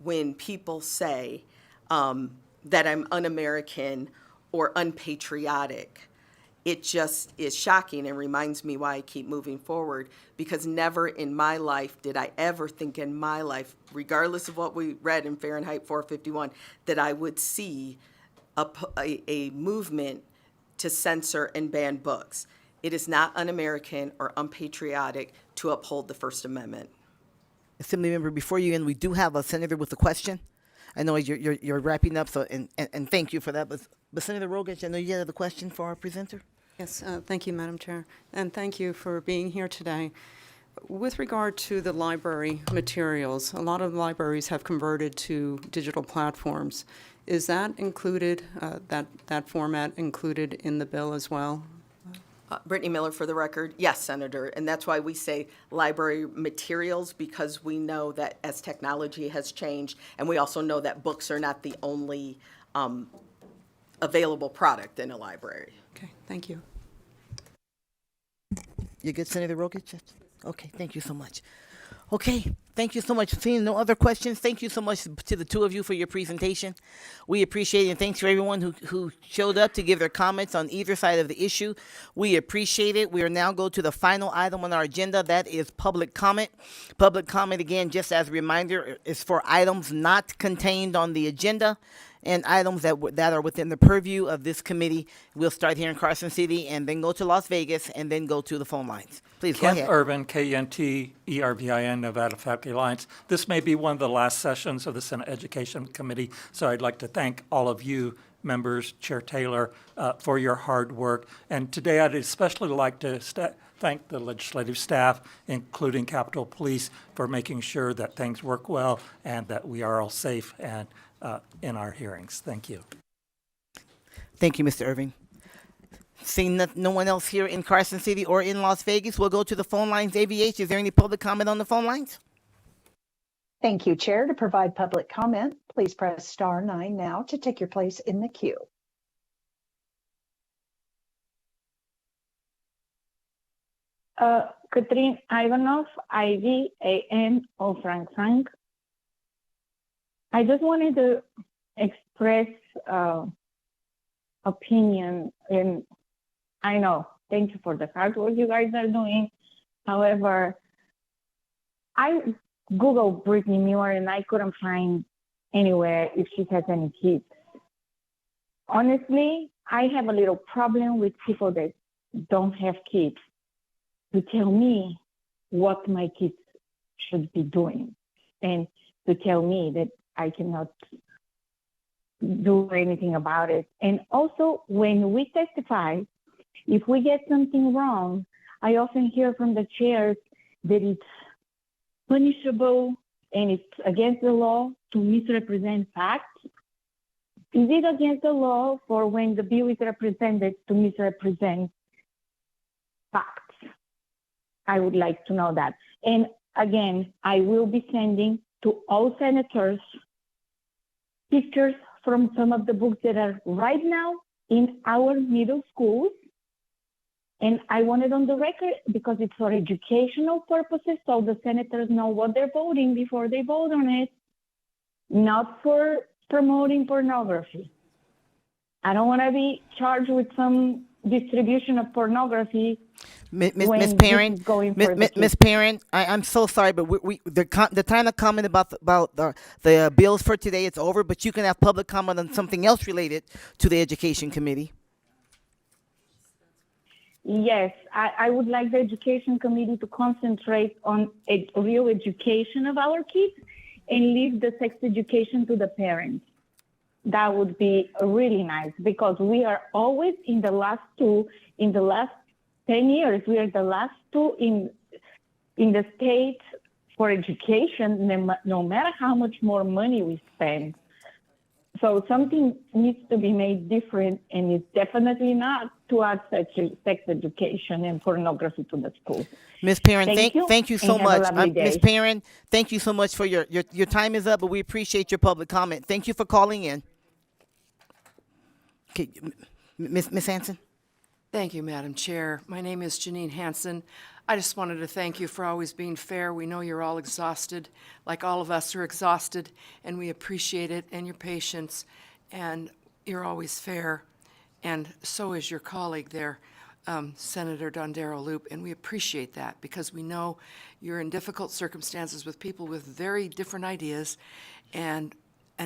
when people say that I'm un-American or unpatriotic. It just is shocking and reminds me why I keep moving forward, because never in my life did I ever think in my life, regardless of what we read in Fahrenheit 451, that I would see a movement to censor and ban books. It is not un-American or unpatriotic to uphold the First Amendment. Assembly member, before you end, we do have a senator with a question. I know you're wrapping up, so and thank you for that. But Senator Rogich, I know you have a question for our presenter. Yes, thank you, Madam Chair, and thank you for being here today. With regard to the library materials, a lot of libraries have converted to digital platforms. Is that included, that format included in the bill as well? Brittany Miller for the record. Yes, Senator, and that's why we say library materials, because we know that as technology has changed, and we also know that books are not the only available product in a library. Okay, thank you. You good, Senator Rogich? Okay, thank you so much. Okay, thank you so much. Seeing no other questions, thank you so much to the two of you for your presentation. We appreciate it, and thanks for everyone who showed up to give their comments on either side of the issue. We appreciate it. We are now go to the final item on our agenda. That is public comment. Public comment, again, just as a reminder, is for items not contained on the agenda and items that are within the purview of this committee. We'll start here in Carson City and then go to Las Vegas and then go to the phone lines. Please go Kent ahead. Urban, KNT-ERVIN, Nevada Faculty Alliance. This may be one of the last sessions of the Senate Education Committee, so I'd like to thank all of you members, Chair Taylor, for your hard work. And today I'd especially like to thank the legislative staff, including Capitol Police, for making sure that things work well and that we are all safe and in our hearings. Thank you. Thank you, Mr. Irving. Seeing no one else here in Carson City or in Las Vegas, we'll go to the phone lines. AVH, is there any public comment on the phone lines? Thank you, Chair. To provide public comment, please press *9 now to take your place in the queue. Katrin Ivanov, IVAN, Frank. I just wanted to express opinion, and I know, thank you for the hard work you guys are doing. However, I Googled Brittany Miller and I couldn't find anywhere if she has any kids. Honestly, I have a little problem with people that don't have kids to tell me what my kids should be doing and to tell me that I cannot do anything about it. And also, when we testify, if we get something wrong, I often hear from the chairs that it's punishable and it's against the law to misrepresent facts. Is it against the law for when the bill is represented to misrepresent facts? I would like to know that. And again, I will be sending to all senators pictures from some of the books that are right now in our middle schools. And I want it on the record because it's for educational purposes, so the senators know what they're voting before they vote on it, not for promoting pornography. I don't want to be charged with some distribution of pornography. Miss Perrin, Miss Perrin, I'm so sorry, but the time to comment about the bills for today, it's over. But you can have public comment on something else related to the Education Committee. Yes, I would like the Education Committee to concentrate on real education of our kids and leave the sex education to the parents. That would be really nice because we are always in the last 10 years, we are the last two in the state for education, no matter how much more money we spend. So something needs to be made different, and it's definitely not to add sex education and pornography to the schools. Ms. Perrin, thank you so and much. have a lovely day. Ms. Perrin, thank you so much for your time is up, but we appreciate your public comment. Thank you for calling in. Okay, Ms. Hanson. Thank you, Madam Chair. My name is Janine Hanson. I just wanted to thank you for always being fair. We know you're all exhausted, like all of us are exhausted, and we appreciate it and your patience, and you're always fair, and so is your colleague there, Senator Dondero Loop, and we appreciate that because we know you're in difficult circumstances with people with very different ideas, and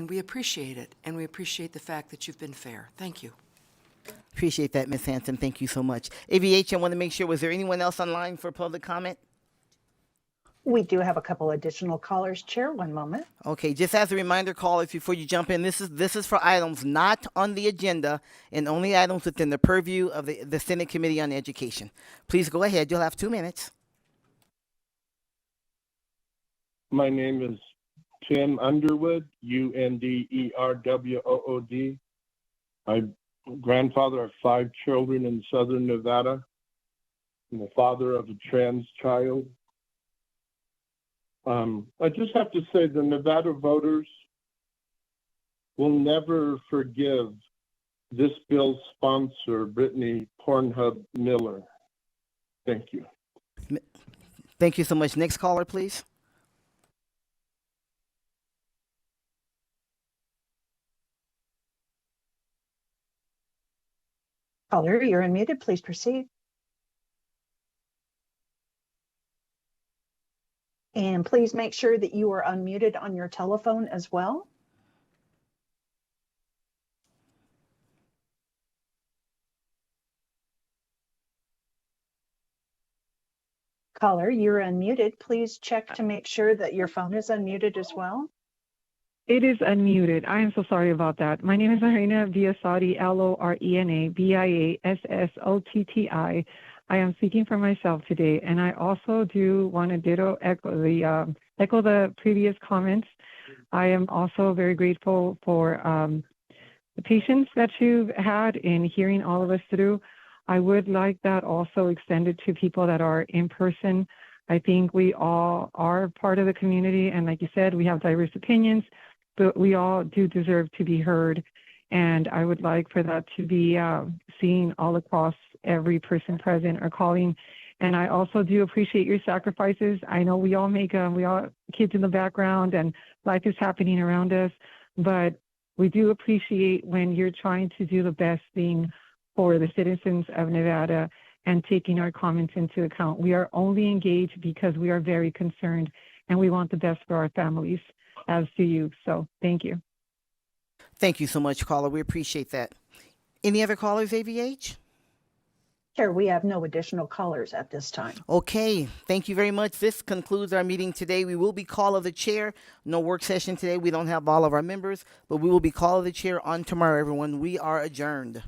we appreciate it, and we appreciate the fact that you've been fair. Thank you. Appreciate that, Ms. Hanson. Thank you so much. AVH, I want to make sure, was there anyone else online for public comment? We do have a couple additional callers, Chair. One moment. Okay, just as a reminder, callers, before you jump in, this is for items not on the agenda and only items within the purview of the Senate Committee on Education. Please go ahead. You'll have 2 minutes. My name is Tim Underwood, UNDERWOOD. I'm grandfather of 5 children in southern Nevada. I'm the father of a trans child. I just have to say the Nevada voters will never forgive this bill's sponsor, Brittany Pornhub Miller. Thank you. Thank you so much. Next caller, please. Caller, you're unmuted. Please proceed. And please make sure that you are unmuted on your telephone as well. Caller, you're unmuted. Please check to make sure that your phone is unmuted as well. It is unmuted. I am so sorry about that. My name is Irina Biasotti, Lorena Biassotti. I am speaking for myself today, and I also do want to echo the previous comments. I am also very grateful for the patience that you've had in hearing all of us through. I would like that also extended to people that are in person. I think we all are part of the community, and like you said, we have diverse opinions, but we all do deserve to be heard. And I would like for that to be seen all across every person present or calling. And I also do appreciate your sacrifices. I know we all make we all kids in the background and life is happening around us, but we do appreciate when you're trying to do the best thing for the citizens of Nevada and taking our comments into account. We are only engaged because we are very concerned and we want the best for our families, as do you. So thank you. Thank you so much, caller. We appreciate that. Any other callers, AVH? Chair, we have no additional callers at this time. Okay, thank you very much. This concludes our meeting today. We will be call of the chair. No work session today. We don't have all of our members, but we will be call of the chair on tomorrow, everyone. We are adjourned.